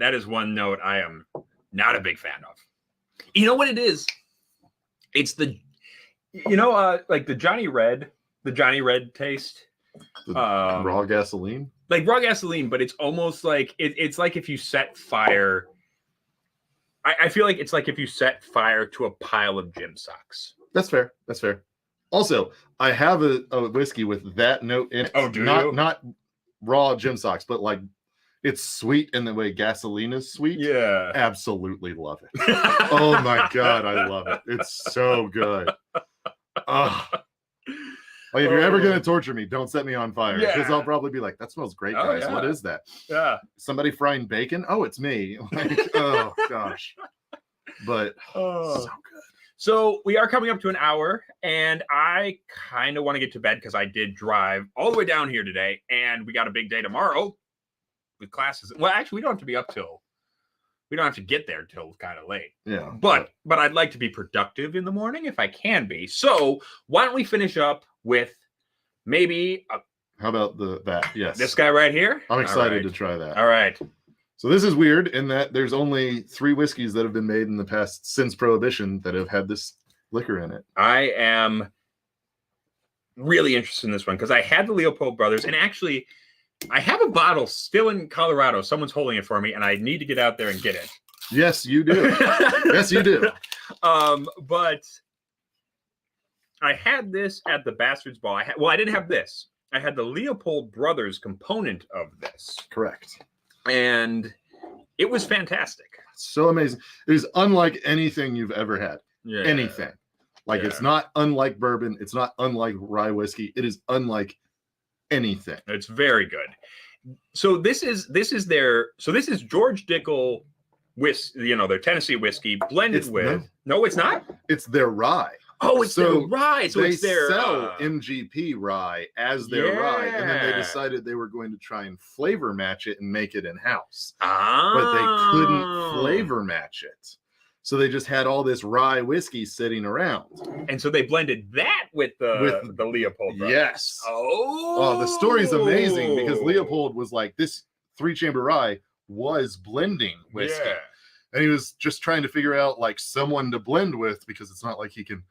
note I am not a big fan of. You know what it is? It's the like the Johnny Red taste. Raw gasoline? Like raw gasoline, but it's almost like it's like if you set fire. I feel like it's like if you set fire to a pile of gym socks. That's fair. Also, I have a whiskey with that note in it. Oh, do you? Not raw gym socks, but like it's sweet in the way gasoline is sweet. Yeah. Absolutely love it. Oh my God, I love it. It's so good. Like if you're ever going to torture me, don't set me on fire. Because I'll probably be like, that smells great, guys. Yeah. What is that? Yeah. Somebody frying bacon? Oh, it's me. Like, oh gosh. But so good. So we are coming up to an hour, and I kind of want to get to bed because I did drive all the way down here today, and we got a big day tomorrow with classes. Well, actually, we don't have to get there till kind of late. Yeah. But I'd like to be productive in the morning if I can be. So why don't we finish up with maybe how about that? Yes. This guy right here? I'm excited to try that. All right. So this is weird in that there's only 3 whiskeys that have been made in the past since Prohibition that have had this liquor in it. I am really interested in this one because I had the Leopold Brothers, and actually I have a bottle still in Colorado. Someone's holding it for me, and I need to get out there and get it. Yes, you do. Yes, you do. But I had this at the Bastards Ball. I didn't have this. I had the Leopold Brothers component of this. Correct. And it was fantastic. So amazing. It is unlike anything you've ever had. Yeah. Anything. Like it's not unlike bourbon. It's not unlike rye whiskey. It is unlike anything. It's very good. So this is George Dickel whiskey, their Tennessee whiskey blended with. No, it's not. It's their rye. Oh, it's their rye. So they it's their sell MGP rye as their rye, and then they decided they were going to try and flavor match it and make it in house. But they couldn't flavor match it. So they just had all this rye whiskey sitting around. And so they blended that with the Leopold Brothers. Yes. Oh, the story's amazing because Leopold was like, this 3-chamber rye was blending whiskey. Yeah. And he was just trying to figure out like someone to blend with because it's not like he can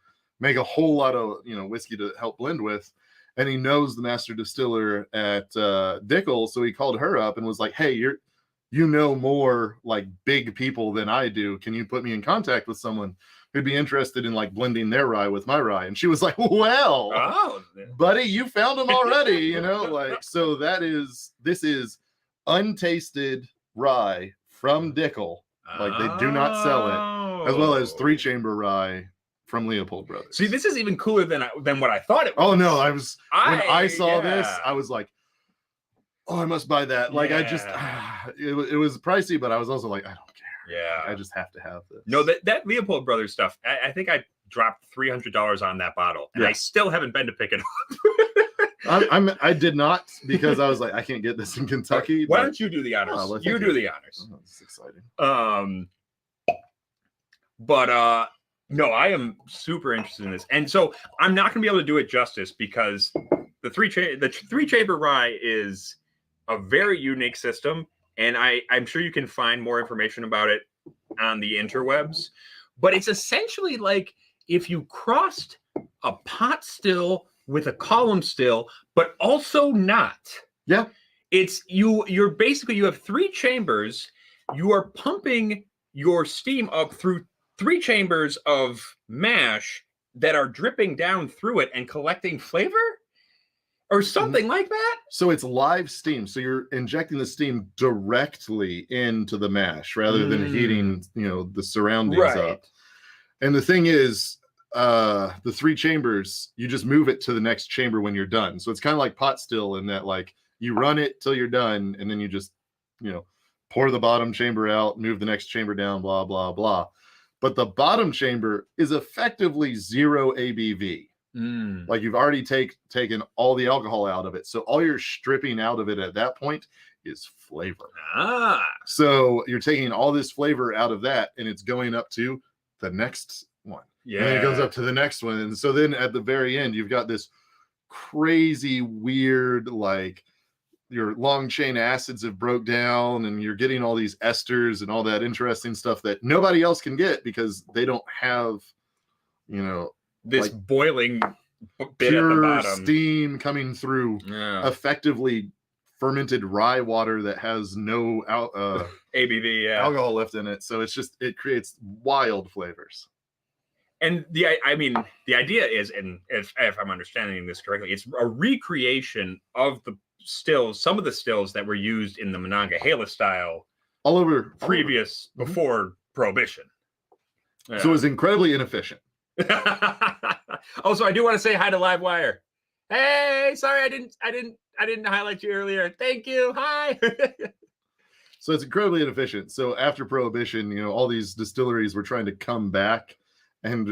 make a whole lot of whiskey to help blend with. And he knows the master distiller at Dickel. So he called her up and was like, hey, you know more like big people than I do. Can you put me in contact with someone who'd be interested in like blending their rye with my rye? And she was like, well, buddy, you found him already, like, so this is untasted rye from Dickel. Like they do not sell it, as well as 3-chamber rye from Leopold Brothers. See, this is even cooler than what I thought it was. Oh no, when I saw this, I was like, oh, I must buy that. Like I just, it was pricey, but I was also like, I don't care. Yeah, I just have to have this. No, that Leopold Brothers stuff. I think I dropped $300 on that bottle, and I still haven't been to pick it up. I did not, because I was like, I can't get this in Kentucky. Why don't you do the honors? Oh, well, you do the honors. Oh, this is exciting. But no, I am super interested in this, and so I'm not going to be able to do it justice because the three chamber rye is a very unique system, and I'm sure you can find more information about it on the interwebs. But it's essentially like if you crossed a pot still with a column still, but also not. Yeah. It's you're basically, you have 3 chambers. You are pumping your steam up through 3 chambers of mash that are dripping down through it and collecting flavor or something like that. So it's live steam. So you're injecting the steam directly into the mash rather than heating, the surroundings up. And the thing is, the 3 chambers, you just move it to the next chamber when you're done. So it's kind of like pot still in that, like, you run it till you're done, and then you just, pour the bottom chamber out, move the next chamber down, blah, blah, blah. But the bottom chamber is effectively 0 ABV. Like, you've already taken all the alcohol out of it. So all you're stripping out of it at that point is flavor. So you're taking all this flavor out of that, and it's going up to the next one. Yeah. And then it goes up to the next one. And so then at the very end, you've got this crazy, weird, like, your long chain acids have broke down, and you're getting all these esters and all that interesting stuff that nobody else can get because they don't have, this like boiling bit pure at the bottom steam coming through effectively fermented rye water that has no ABV alcohol left in it. So it creates wild flavors. And the idea is, and if I'm understanding this correctly, it's a recreation of some of the stills that were used in the Monongahela style all over before Prohibition. Yeah. So it was incredibly inefficient. Oh, so I do want to say hi to Livewire. Hey, sorry I didn't highlight you earlier. Thank you. Hi. So it's incredibly inefficient. So after Prohibition, all these distilleries were trying to come back, and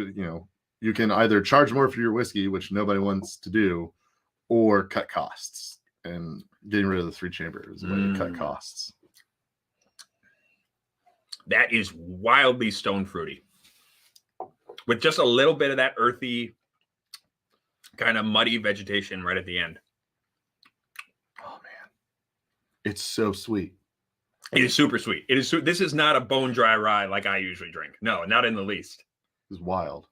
you can either charge more for your whiskey, which nobody wants to do, or cut costs. And getting rid of the 3 chambers is a way to cut costs. That is wildly stone fruity, with just a little bit of that earthy, kind of muddy vegetation right at the end. Oh man, it's so sweet. It is super sweet. This is not a bone dry rye like I usually drink. No, not in the least. It's wild.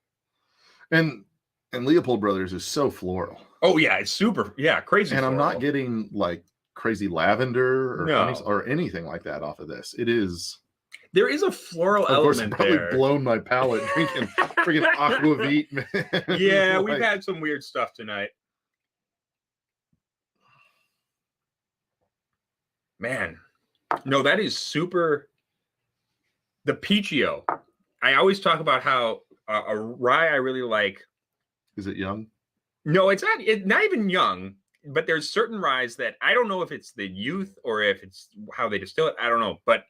And Leopold Brothers is so floral. Oh yeah, it's super, crazy. And floral. I'm not getting like crazy lavender or honey or anything like that off of this. There is a floral element probably there. Blown my palate drinking freaking aquavit. Yeah, we've had some weird stuff tonight. Man, no, that is super. The Peachio. I always talk about how a rye I really like. Is it young? No, it's not even young, but there's certain ryes that I don't know if it's the youth or if it's how they distill it. I don't know. But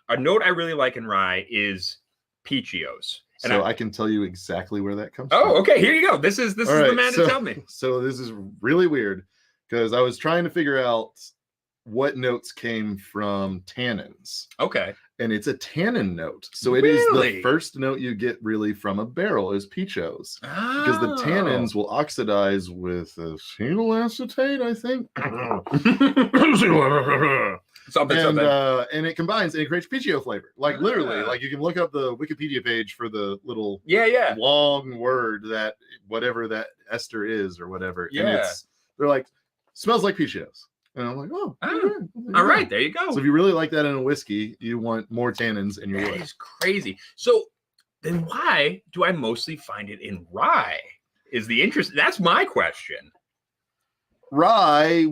a note I really like in rye is Peachios. And so I can tell you exactly where that comes from. Oh, okay. Here you go. This is the man to tell me. So this is really weird because I was trying to figure out what notes came from tannins. Okay. And it's a tannin note. So it is the first note you get really from a barrel is Peachios. Oh. Because the tannins will oxidize with acetyl I think. And it combines and it creates Peachio flavor. Like literally, like you can look up the Wikipedia page for the little long word that whatever that ester is or whatever. Yeah. And they're like, smells like Peachios. And I'm like, all right, there you go. So if you really like that in a whiskey, you want more tannins in your wood. That is crazy. So then why do I mostly find it in rye? Is the interest? That's my question. Rye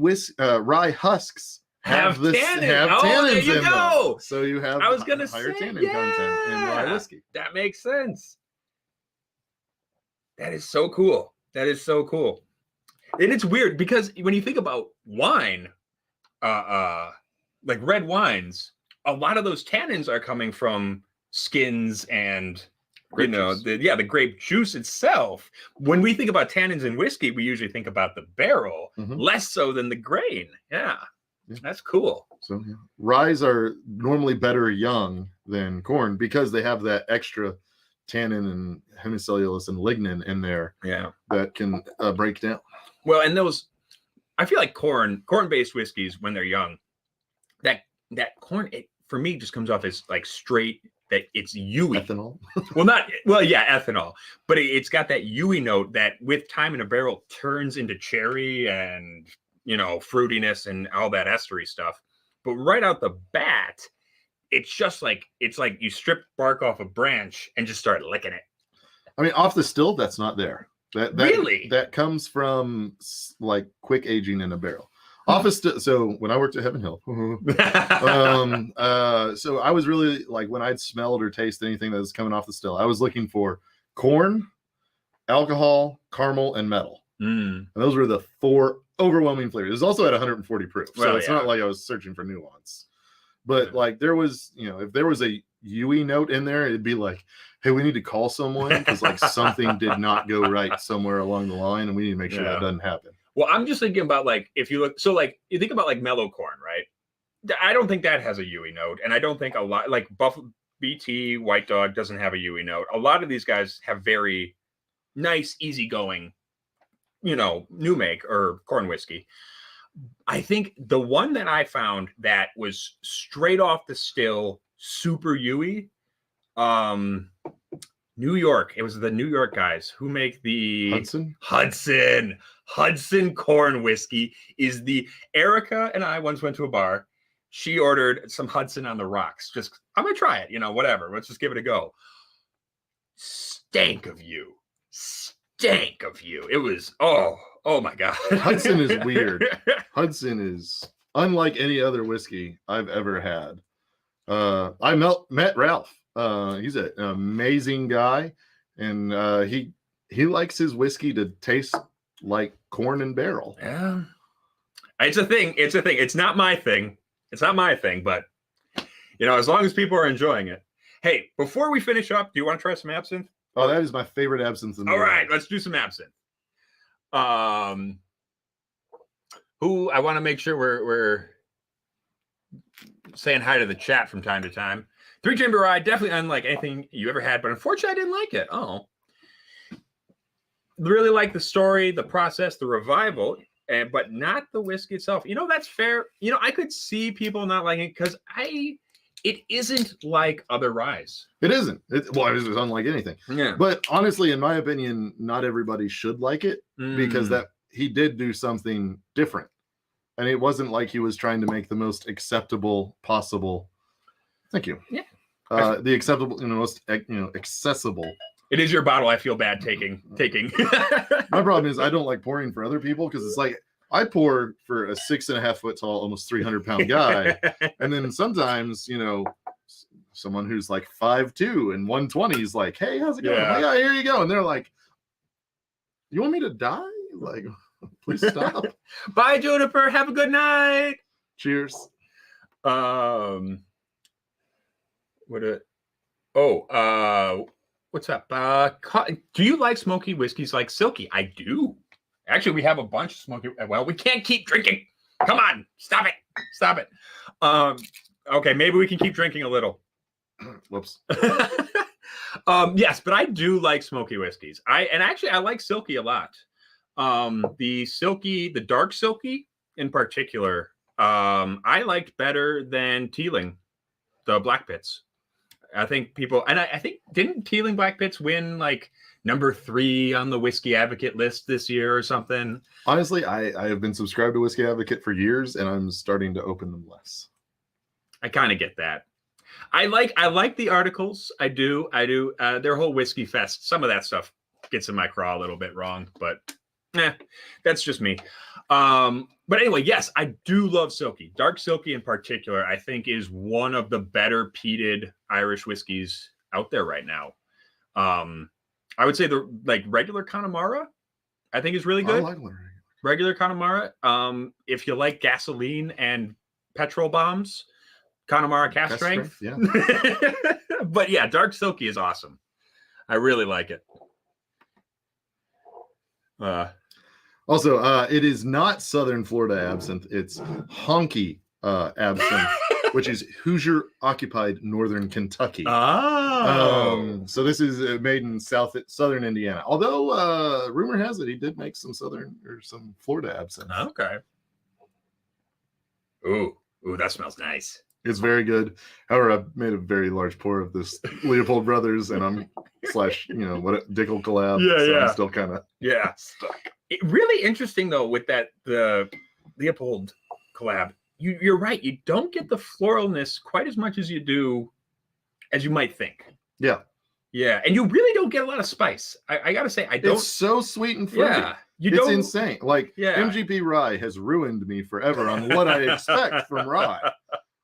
husks have tannins there you in go. Them. So you have higher tannin content in rye whiskey. That makes sense. That is so cool. And it's weird because when you think about wine, like red wines, a lot of those tannins are coming from skins and Grape you know, juice. the grape juice itself. When we think about tannins in whiskey, we usually think about the barrel, less so than the grain. Yeah. That's cool. So ryes are normally better young than corn because they have that extra tannin and hemicellulose and lignin in there. Yeah. That can break down. Well, and I feel like corn-based whiskeys when they're young, that corn, for me, just comes off as like straight, that it's yewy. Ethanol. Ethanol, but it's got that yewy note that with time in a barrel turns into cherry and, you know, fruitiness and all that estery stuff. But right out the bat, it's like you strip bark off a branch and just start licking it. I mean, off the still, that's not there. Really? That comes from like quick aging in a barrel. So when I worked at Heaven Hill, so I was really like, when I'd smelled or tasted anything that was coming off the still, I was looking for corn, alcohol, caramel, and metal. And those were the 4 overwhelming flavors. It was also at 140 proof, so it's not like I was searching for nuance. But like there was, you know, if there was a yewy note in there, it'd be like, hey, we need to call someone because like something did not go right somewhere along the line, and we need to make sure that doesn't happen. Well, I'm just thinking about like, if you look, so like you think about like mellow corn, right? I don't think that has a yewy note, and I don't think a lot like Buffalo BT White Dog doesn't have a yewy note. A lot of these guys have very nice, easygoing, you know, new make or corn whiskey. I think the one that I found that was straight off the still, super yewy, New York. It was the New York guys who make the Hudson corn whiskey. Is the Erica and I once went to a bar. She ordered some Hudson on the rocks. Just, I'm gonna try it, you know, whatever. Let's just give it a go. Stank of you. It was oh my god. Hudson is weird. Hudson is unlike any other whiskey I've ever had. I met Ralph. He's an amazing guy, and he likes his whiskey to taste like corn and barrel. Yeah, it's a thing. It's not my thing, but you know, as long as people are enjoying it. Hey, before we finish up, do you want to try some absinthe? Oh, that is my favorite absinthe in the world. All right, let's do some absinthe. Who I want to make sure we're saying hi to the chat from time to time. 3-chamber rye, definitely unlike anything you ever had, but unfortunately I didn't like it. Oh. Really like the story, the process, the revival, but not the whiskey itself. You know, that's fair. You know, I could see people not liking it because it isn't like other ryes. It isn't. It's unlike anything. Yeah. But honestly, in my opinion, not everybody should like it because that he did do something different. And it wasn't like he was trying to make the most acceptable possible. Thank you. Yeah. The acceptable, most, accessible. It is your bottle. I feel bad taking. My problem is I don't like pouring for other people because it's like I pour for a 6.5 foot tall, almost 300-pound guy. And then sometimes, someone who's like 5'2" and 120 is like, hey, how's it going? Yeah. Yeah, here you go. And they're like, you want me to die? Like, please stop. Bye, Juniper. Have a good night. Cheers. What's up? Do you like smoky whiskeys like Silky? I do. Actually, we have a bunch of smoky. Well, we can't keep drinking. Come on, stop it. Okay, maybe we can keep drinking a little. Whoops. Yes, but I do like smoky whiskeys. I like Silky a lot. The dark Silky in particular, I liked better than Teeling, the Black Pits. I think people, and I think, didn't Teeling Black Pits win like number 3 on the Whiskey Advocate list this year or something? Honestly, I have been subscribed to Whiskey Advocate for years, and I'm starting to open them less. I kind of get that. I like the articles. I do. Their whole Whiskey Fest, some of that stuff gets in my craw a little bit wrong, but that's just me. But anyway, yes, I do love Silky. Dark Silky in particular, I think is one of the better peated Irish whiskeys out there right now. I would say the regular Connemara, I think is really good. I like regular Connemara. If you like gasoline and petrol bombs, Connemara Cask Strength. Yeah. But yeah, Dark Silky is awesome. I really like it. Also, it is not Southern Florida absinthe. It's honky absinthe, which is Hoosier occupied Northern Kentucky. Oh. So this is made in Southern Indiana. Although rumor has it he did make some some Florida absinthe. Okay. Ooh, that smells nice. It's very good. However, I've made a very large pour of this Leopold Brothers, and I'm what Dickel collab. Yeah. I'm still kind of stuck. Really interesting though with the Leopold collab. You're right. You don't get the floralness quite as much as you might think. Yeah. Yeah, and you really don't get a lot of spice. I gotta say, I don't. It's so sweet and fruity. Yeah, it's insane. Like MGP rye has ruined me forever on what I expect from rye.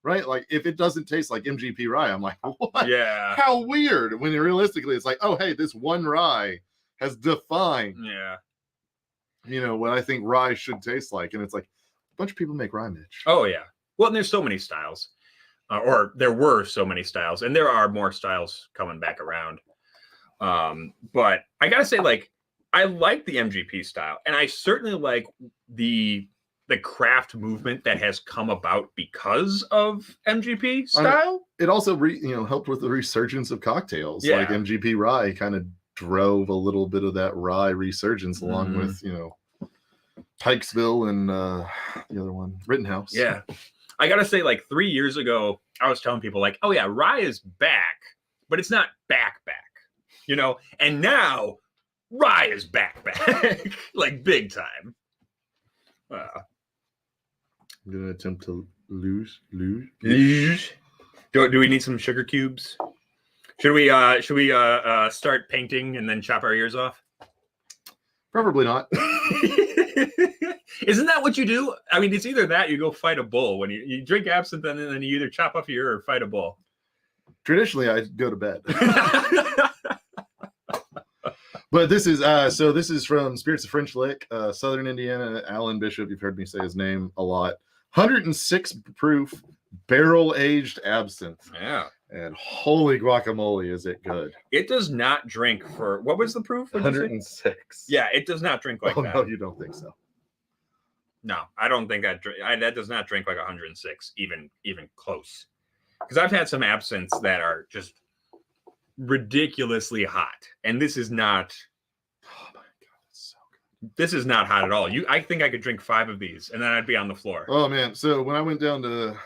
Right? Like if it doesn't taste like MGP rye, I'm like, what? Yeah. How weird. When realistically, it's like, oh, hey, this one rye has defined. Yeah. What I think rye should taste like, and it's like a bunch of people make rye, Mitch. Oh yeah. Well, and there's so many styles, or there were so many styles, and there are more styles coming back around. But I gotta say, like, I like the MGP style, and I certainly like the craft movement that has come about because of MGP style. It also helped with the resurgence of cocktails. Yeah. Like MGP rye kind of drove a little bit of that rye resurgence along with Pikesville and the other one, Rittenhouse. Yeah. I gotta say, like 3 years ago, I was telling people like, oh yeah, rye is back, but it's not back, and now rye is back, like big time. I'm gonna attempt to lose. Do we need some sugar cubes? Should we start painting and then chop our ears off? Probably not. Isn't that what you do? I mean, it's either that you go fight a bull when you drink absinthe and then you either chop off your ear or fight a bull. Traditionally, I go to bed. But this is from Spirits of French Lick, Southern Indiana. Alan Bishop, you've heard me say his name a lot. 106 proof barrel aged absinthe. Yeah. And holy guacamole, is it good? It does not drink for, what was the proof? 106. Yeah, it does not drink like that. No, you don't think so? No, I don't think that does not drink like 106, even close. Because I've had some absinthes that are just ridiculously hot, and this is not. Oh my god, it's so good. This is not hot at all. I think I could drink 5 of these, and then I'd be on the floor. Oh man! So when I went down to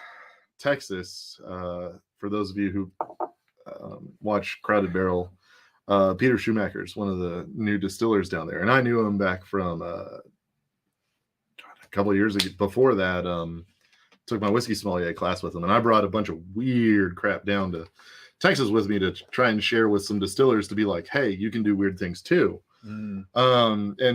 Texas, for those of you who watch Crowded Barrel, Peter Schumacher's one of the new distillers down there, and I knew him back from a couple of years ago. Before that, took my whiskey sommelier class with him, and I brought a bunch of weird crap down to Texas with me to try and share with some distillers to be like, hey, you can do weird things too. And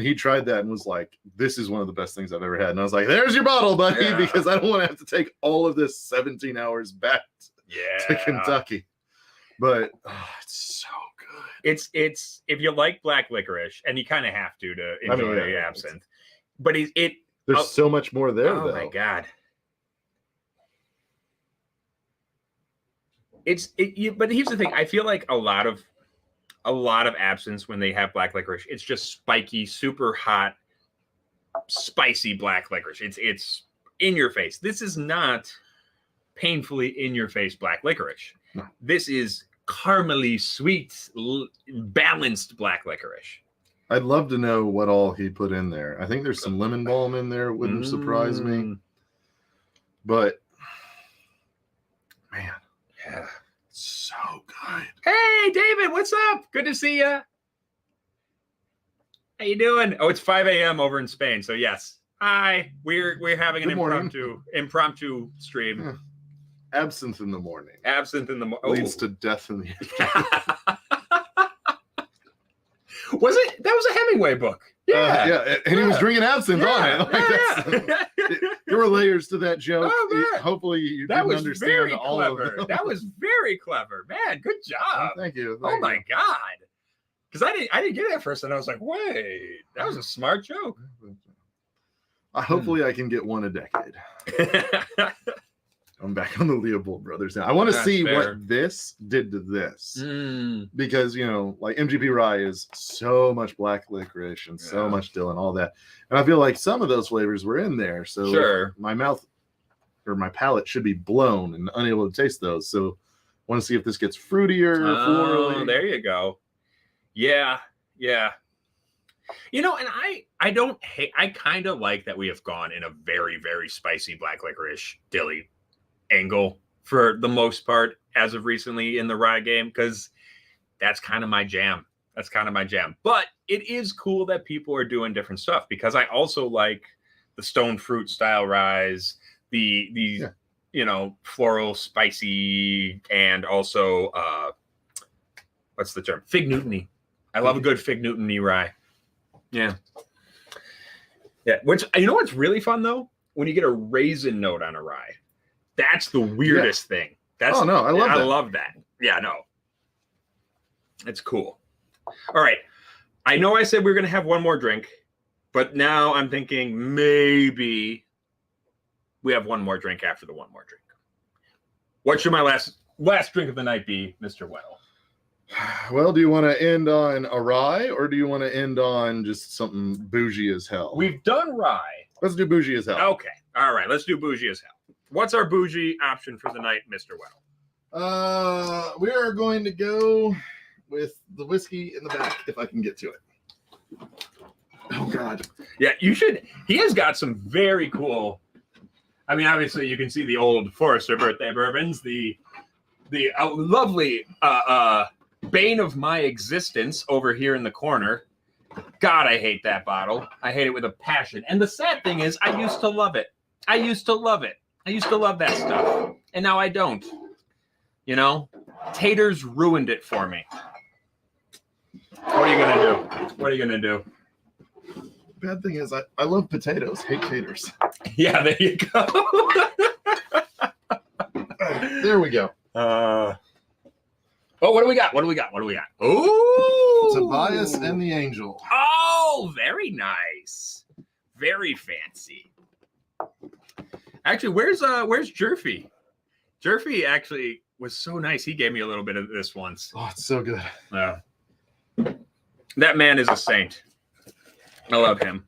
he tried that and was like, this is one of the best things I've ever had. And I was like, there's your bottle, buddy, because I don't want to have to take all of this 17 hours back to Kentucky. But it's so good. It's if you like black licorice, and you kind of have to enjoy the absinthe. But there's so much more there. Oh my god. But here's the thing. I feel like a lot of absinthes, when they have black licorice, it's just spiky, super hot, spicy black licorice. It's in your face. This is not painfully in your face black licorice. No. This is caramely sweet, balanced black licorice. I'd love to know what all he put in there. I think there's some lemon balm in there. Wouldn't surprise me. But man. Yeah. So good. Hey, David, what's up? Good to see you. How you doing? Oh, it's 5 a.m. over in Spain. So yes. Hi. We're having an impromptu stream. Yeah. Absinthe in the morning. Absinthe in the morning. Leads to death in the afternoon. Was it? That was a Hemingway book. Yeah. And he was drinking absinthe on it. Like there were layers to that joke. Oh, man. Hopefully you didn't understand all of it. That was very clever, man. Good job. Thank you. Oh my god. Because I didn't get it at first, and I was like, wait, that was a smart joke. Hopefully I can get one a decade. I'm back on the Leopold brothers now. I want to That's see fair. what this did to this. Mm. Because, you know, like MGP rye is so much black licorice and so Yeah. much dill and all that. And I feel like some of those flavors were in there. So Sure. my mouth or my palate should be blown and unable to taste those. So I want to see if this gets fruitier, florally. Oh, there you go. Yeah. Yeah. You know, and I don't hate, I kind of like that we have gone in a very, very spicy black licorice dilly angle for the most part as of recently in the rye game, because that's kind of my jam. That's kind of my jam. But it is cool that people are doing different stuff, because I also like the stone fruit style ryes, the you know, floral, spicy, and also what's the term? Fig Newtony. I love a good Fig Newtony rye. Yeah. Yeah. Which, you know what's really fun though? When you get a raisin note on a rye. That's the weirdest thing. That's, oh no, I love that. I love that. Yeah, no. It's cool. All right. I know I said we were gonna have one more drink, but now I'm thinking maybe we have one more drink after the one more drink. What should my last drink of the night be, Mr. Wettle? Well, do you want to end on a rye or do you want to end on just something bougie as hell? We've done rye. Let's do bougie as hell. Okay. All right. Let's do bougie as hell. What's our bougie option for the night, Mr. Wettle? We are going to go with the whiskey in the back if I can get to it. Oh God. Yeah, you should. He has got some very cool. I mean, obviously, you can see the old Forester birthday bourbons, the lovely bane of my existence over here in the corner. God, I hate that bottle. I hate it with a passion. And the sad thing is, I used to love it. I used to love it. I used to love that stuff. And now I don't. You know? Taters ruined it for me. What are you going to do? What are you going to do? Bad thing is, I love potatoes, hate taters. Yeah, there you go. There we go. Oh, what do we got? What do we got? What do we got? Oh, Tobias and the Angel. Oh, very nice. Very fancy. Actually, where's Jerfy? Jerfy actually was so nice. He gave me a little bit of this once. Oh, it's so good. Yeah. That man is a saint. I love him.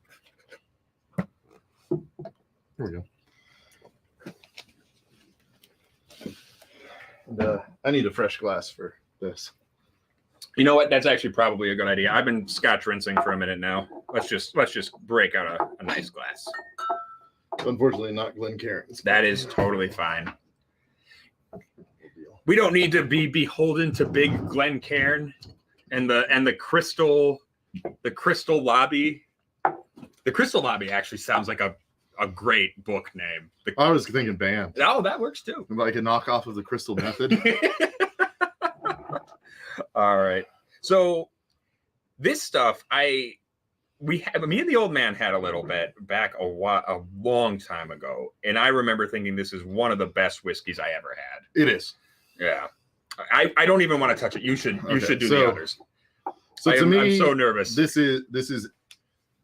Here we go. And, I need a fresh glass for this. You know what? That's actually probably a good idea. I've been scotch rinsing for a minute now. Let's just break out a nice glass. Unfortunately, not Glencairn's. That is totally fine. We don't need to be beholden to big Glencairn and the crystal lobby. The Crystal Lobby actually sounds like a great book name. I was thinking band. Oh, that works too. Like a knockoff of the Crystal Method. All right. So this stuff, me and the old man had a little bit back a long time ago, and I remember thinking this is one of the best whiskeys I ever had. It is. Yeah. I don't even want to touch it. You should do the others. So to me, I'm so nervous. This is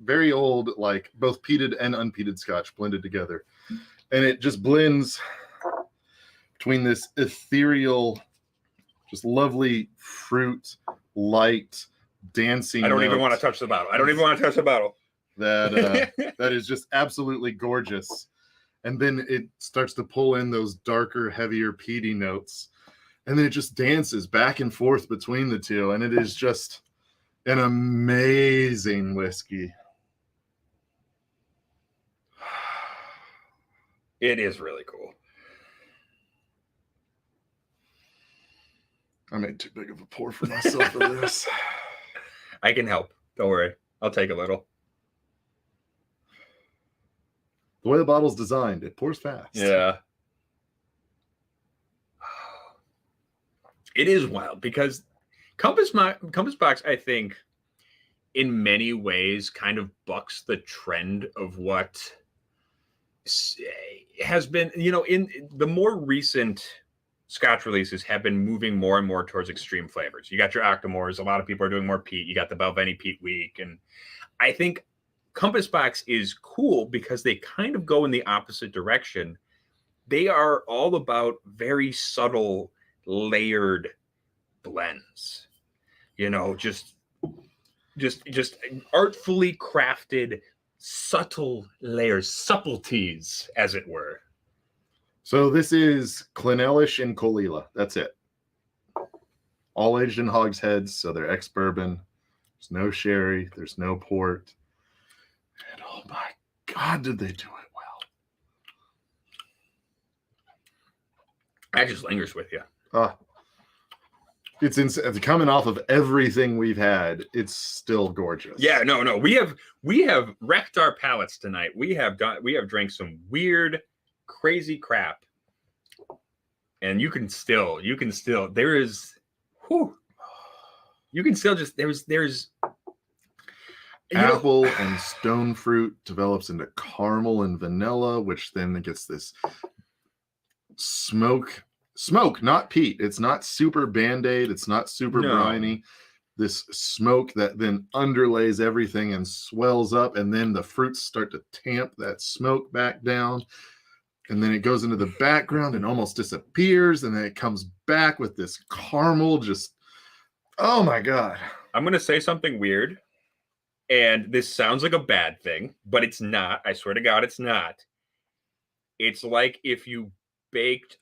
very old, like both peated and unpeated Scotch blended together, and it just blends between this ethereal, just lovely fruit, light, dancing. I don't even want to touch the bottle. That is just absolutely gorgeous, and then it starts to pull in those darker, heavier peaty notes, and then it just dances back and forth between the two, and it is just an amazing whiskey. It is really cool. I made too big of a pour for myself for this. I can help. Don't worry. I'll take a little. The way the bottle's designed, it pours fast. Yeah. It is wild because Compass Box, I think, in many ways kind of bucks the trend of what has been, in the more recent Scotch releases have been moving more and more towards extreme flavors. You got your Octomores. A lot of people are doing more peat. You got the Balvenie Peat Week. And I think Compass Box is cool because they kind of go in the opposite direction they are all about very subtle, layered blends. You know, just artfully crafted, subtle layers, subtleties, as it were. So this is Clynelish and Colila. That's it. All aged in hogsheads, so they're ex-bourbon. There's no sherry. There's no port. And oh my God, did they do it well. That just lingers with you. It's coming off of everything we've had. It's still gorgeous. Yeah, no. We have wrecked our palates tonight. We have drank some weird, crazy crap. And you can still there is whew, you can still just there's apple and stone fruit develops into caramel and vanilla, which then gets this smoke, not peat. It's not super Band-Aid. It's not super briny. This smoke that then underlays everything and swells up, and then the fruits start to tamp that smoke back down. And then it goes into the background and almost disappears. And then it comes back with this caramel. Just, oh my God. I'm going to say something weird. And this sounds like a bad thing, but it's not. I swear to God, it's not. It's like if you baked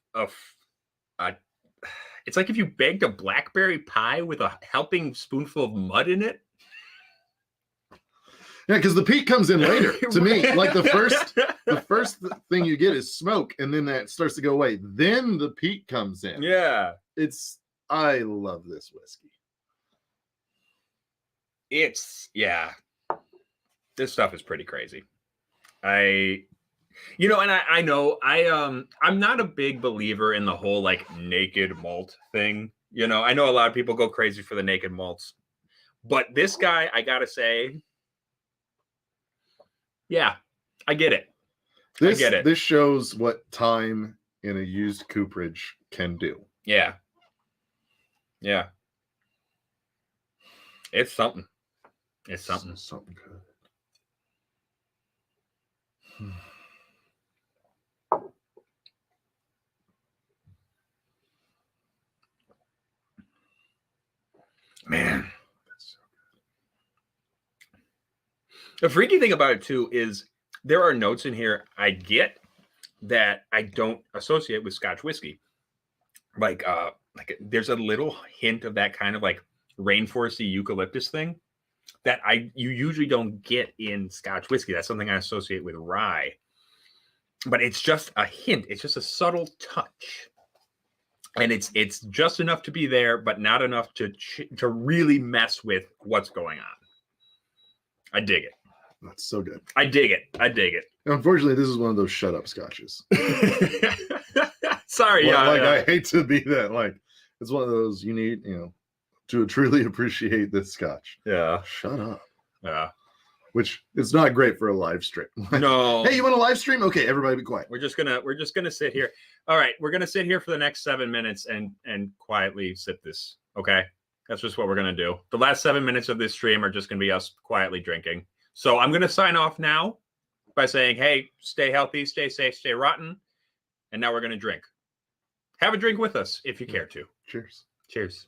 it's like if you baked a blackberry pie with a helping spoonful of mud in it. Yeah, because the peat comes in later. To me, like the first thing you get is smoke, and then that starts to go away. Then the peat comes in. Yeah, I love this whiskey. This stuff is pretty crazy. I'm not a big believer in the whole like naked malt thing. You know, I know a lot of people go crazy for the naked malts, but this guy, I gotta say, yeah, I get it. I get it. This shows what time in a used cooperage can do. Yeah. It's something. It's something. Something good. Man, that's so good. The freaky thing about it too is there are notes in here I get that I don't associate with Scotch whiskey. Like there's a little hint of that kind of like rainforesty eucalyptus thing that you usually don't get in Scotch whiskey. That's something I associate with rye. But it's just a hint. It's just a subtle touch. And it's just enough to be there, but not enough to really mess with what's going on. I dig it. That's so good. I dig it. Unfortunately, this is one of those shut up scotches. Sorry, well, I hate to be that. Like, it's one of those you need, to truly appreciate this scotch. Yeah. Shut up. Yeah. Which is not great for a live stream. No. Hey, you want a live stream? Okay, everybody be quiet. We're just gonna sit here. All right, we're gonna sit here for the next 7 minutes and quietly sip this. Okay, that's just what we're gonna do. The last 7 minutes of this stream are just gonna be us quietly drinking. So I'm gonna sign off now by saying, hey, stay healthy, stay safe, stay rotten, and now we're gonna drink. Have a drink with us if you care to. Cheers. Cheers.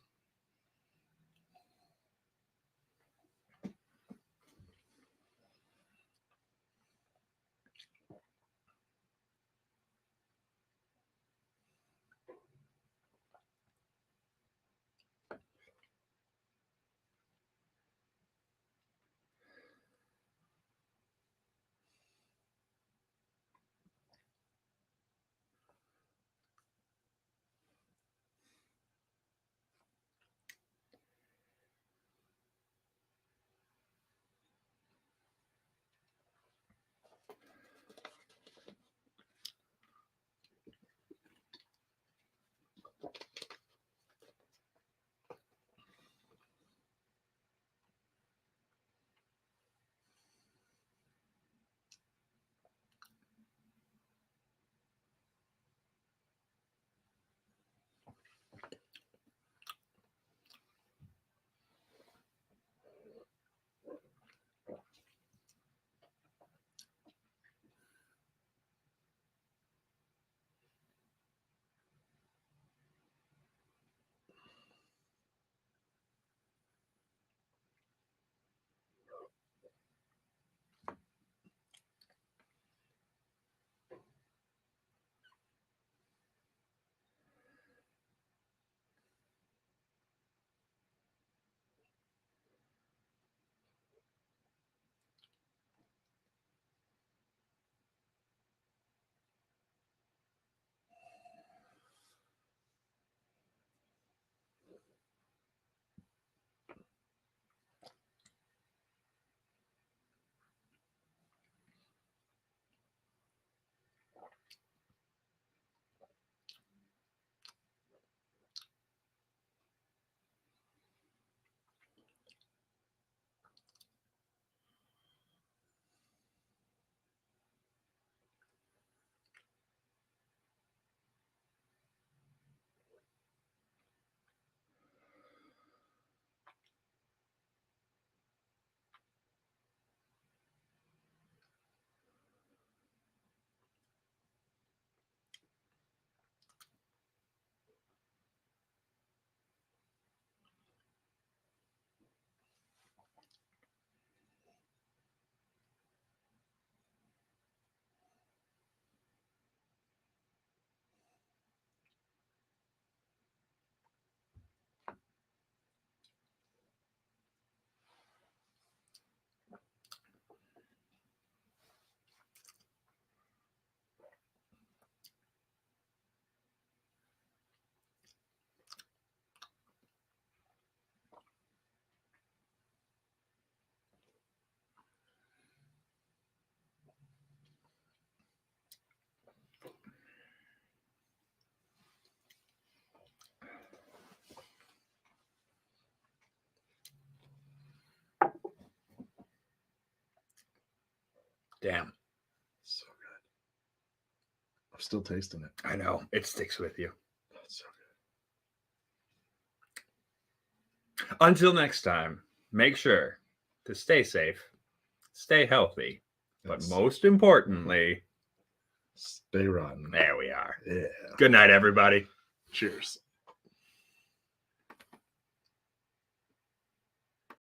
Damn. So good. I'm still tasting it. I know. It sticks with you. That's so good. Until next time, make sure to stay safe, stay healthy, but Yes. most importantly, Stay rotten. there we are. Yeah. Good night, everybody. Cheers.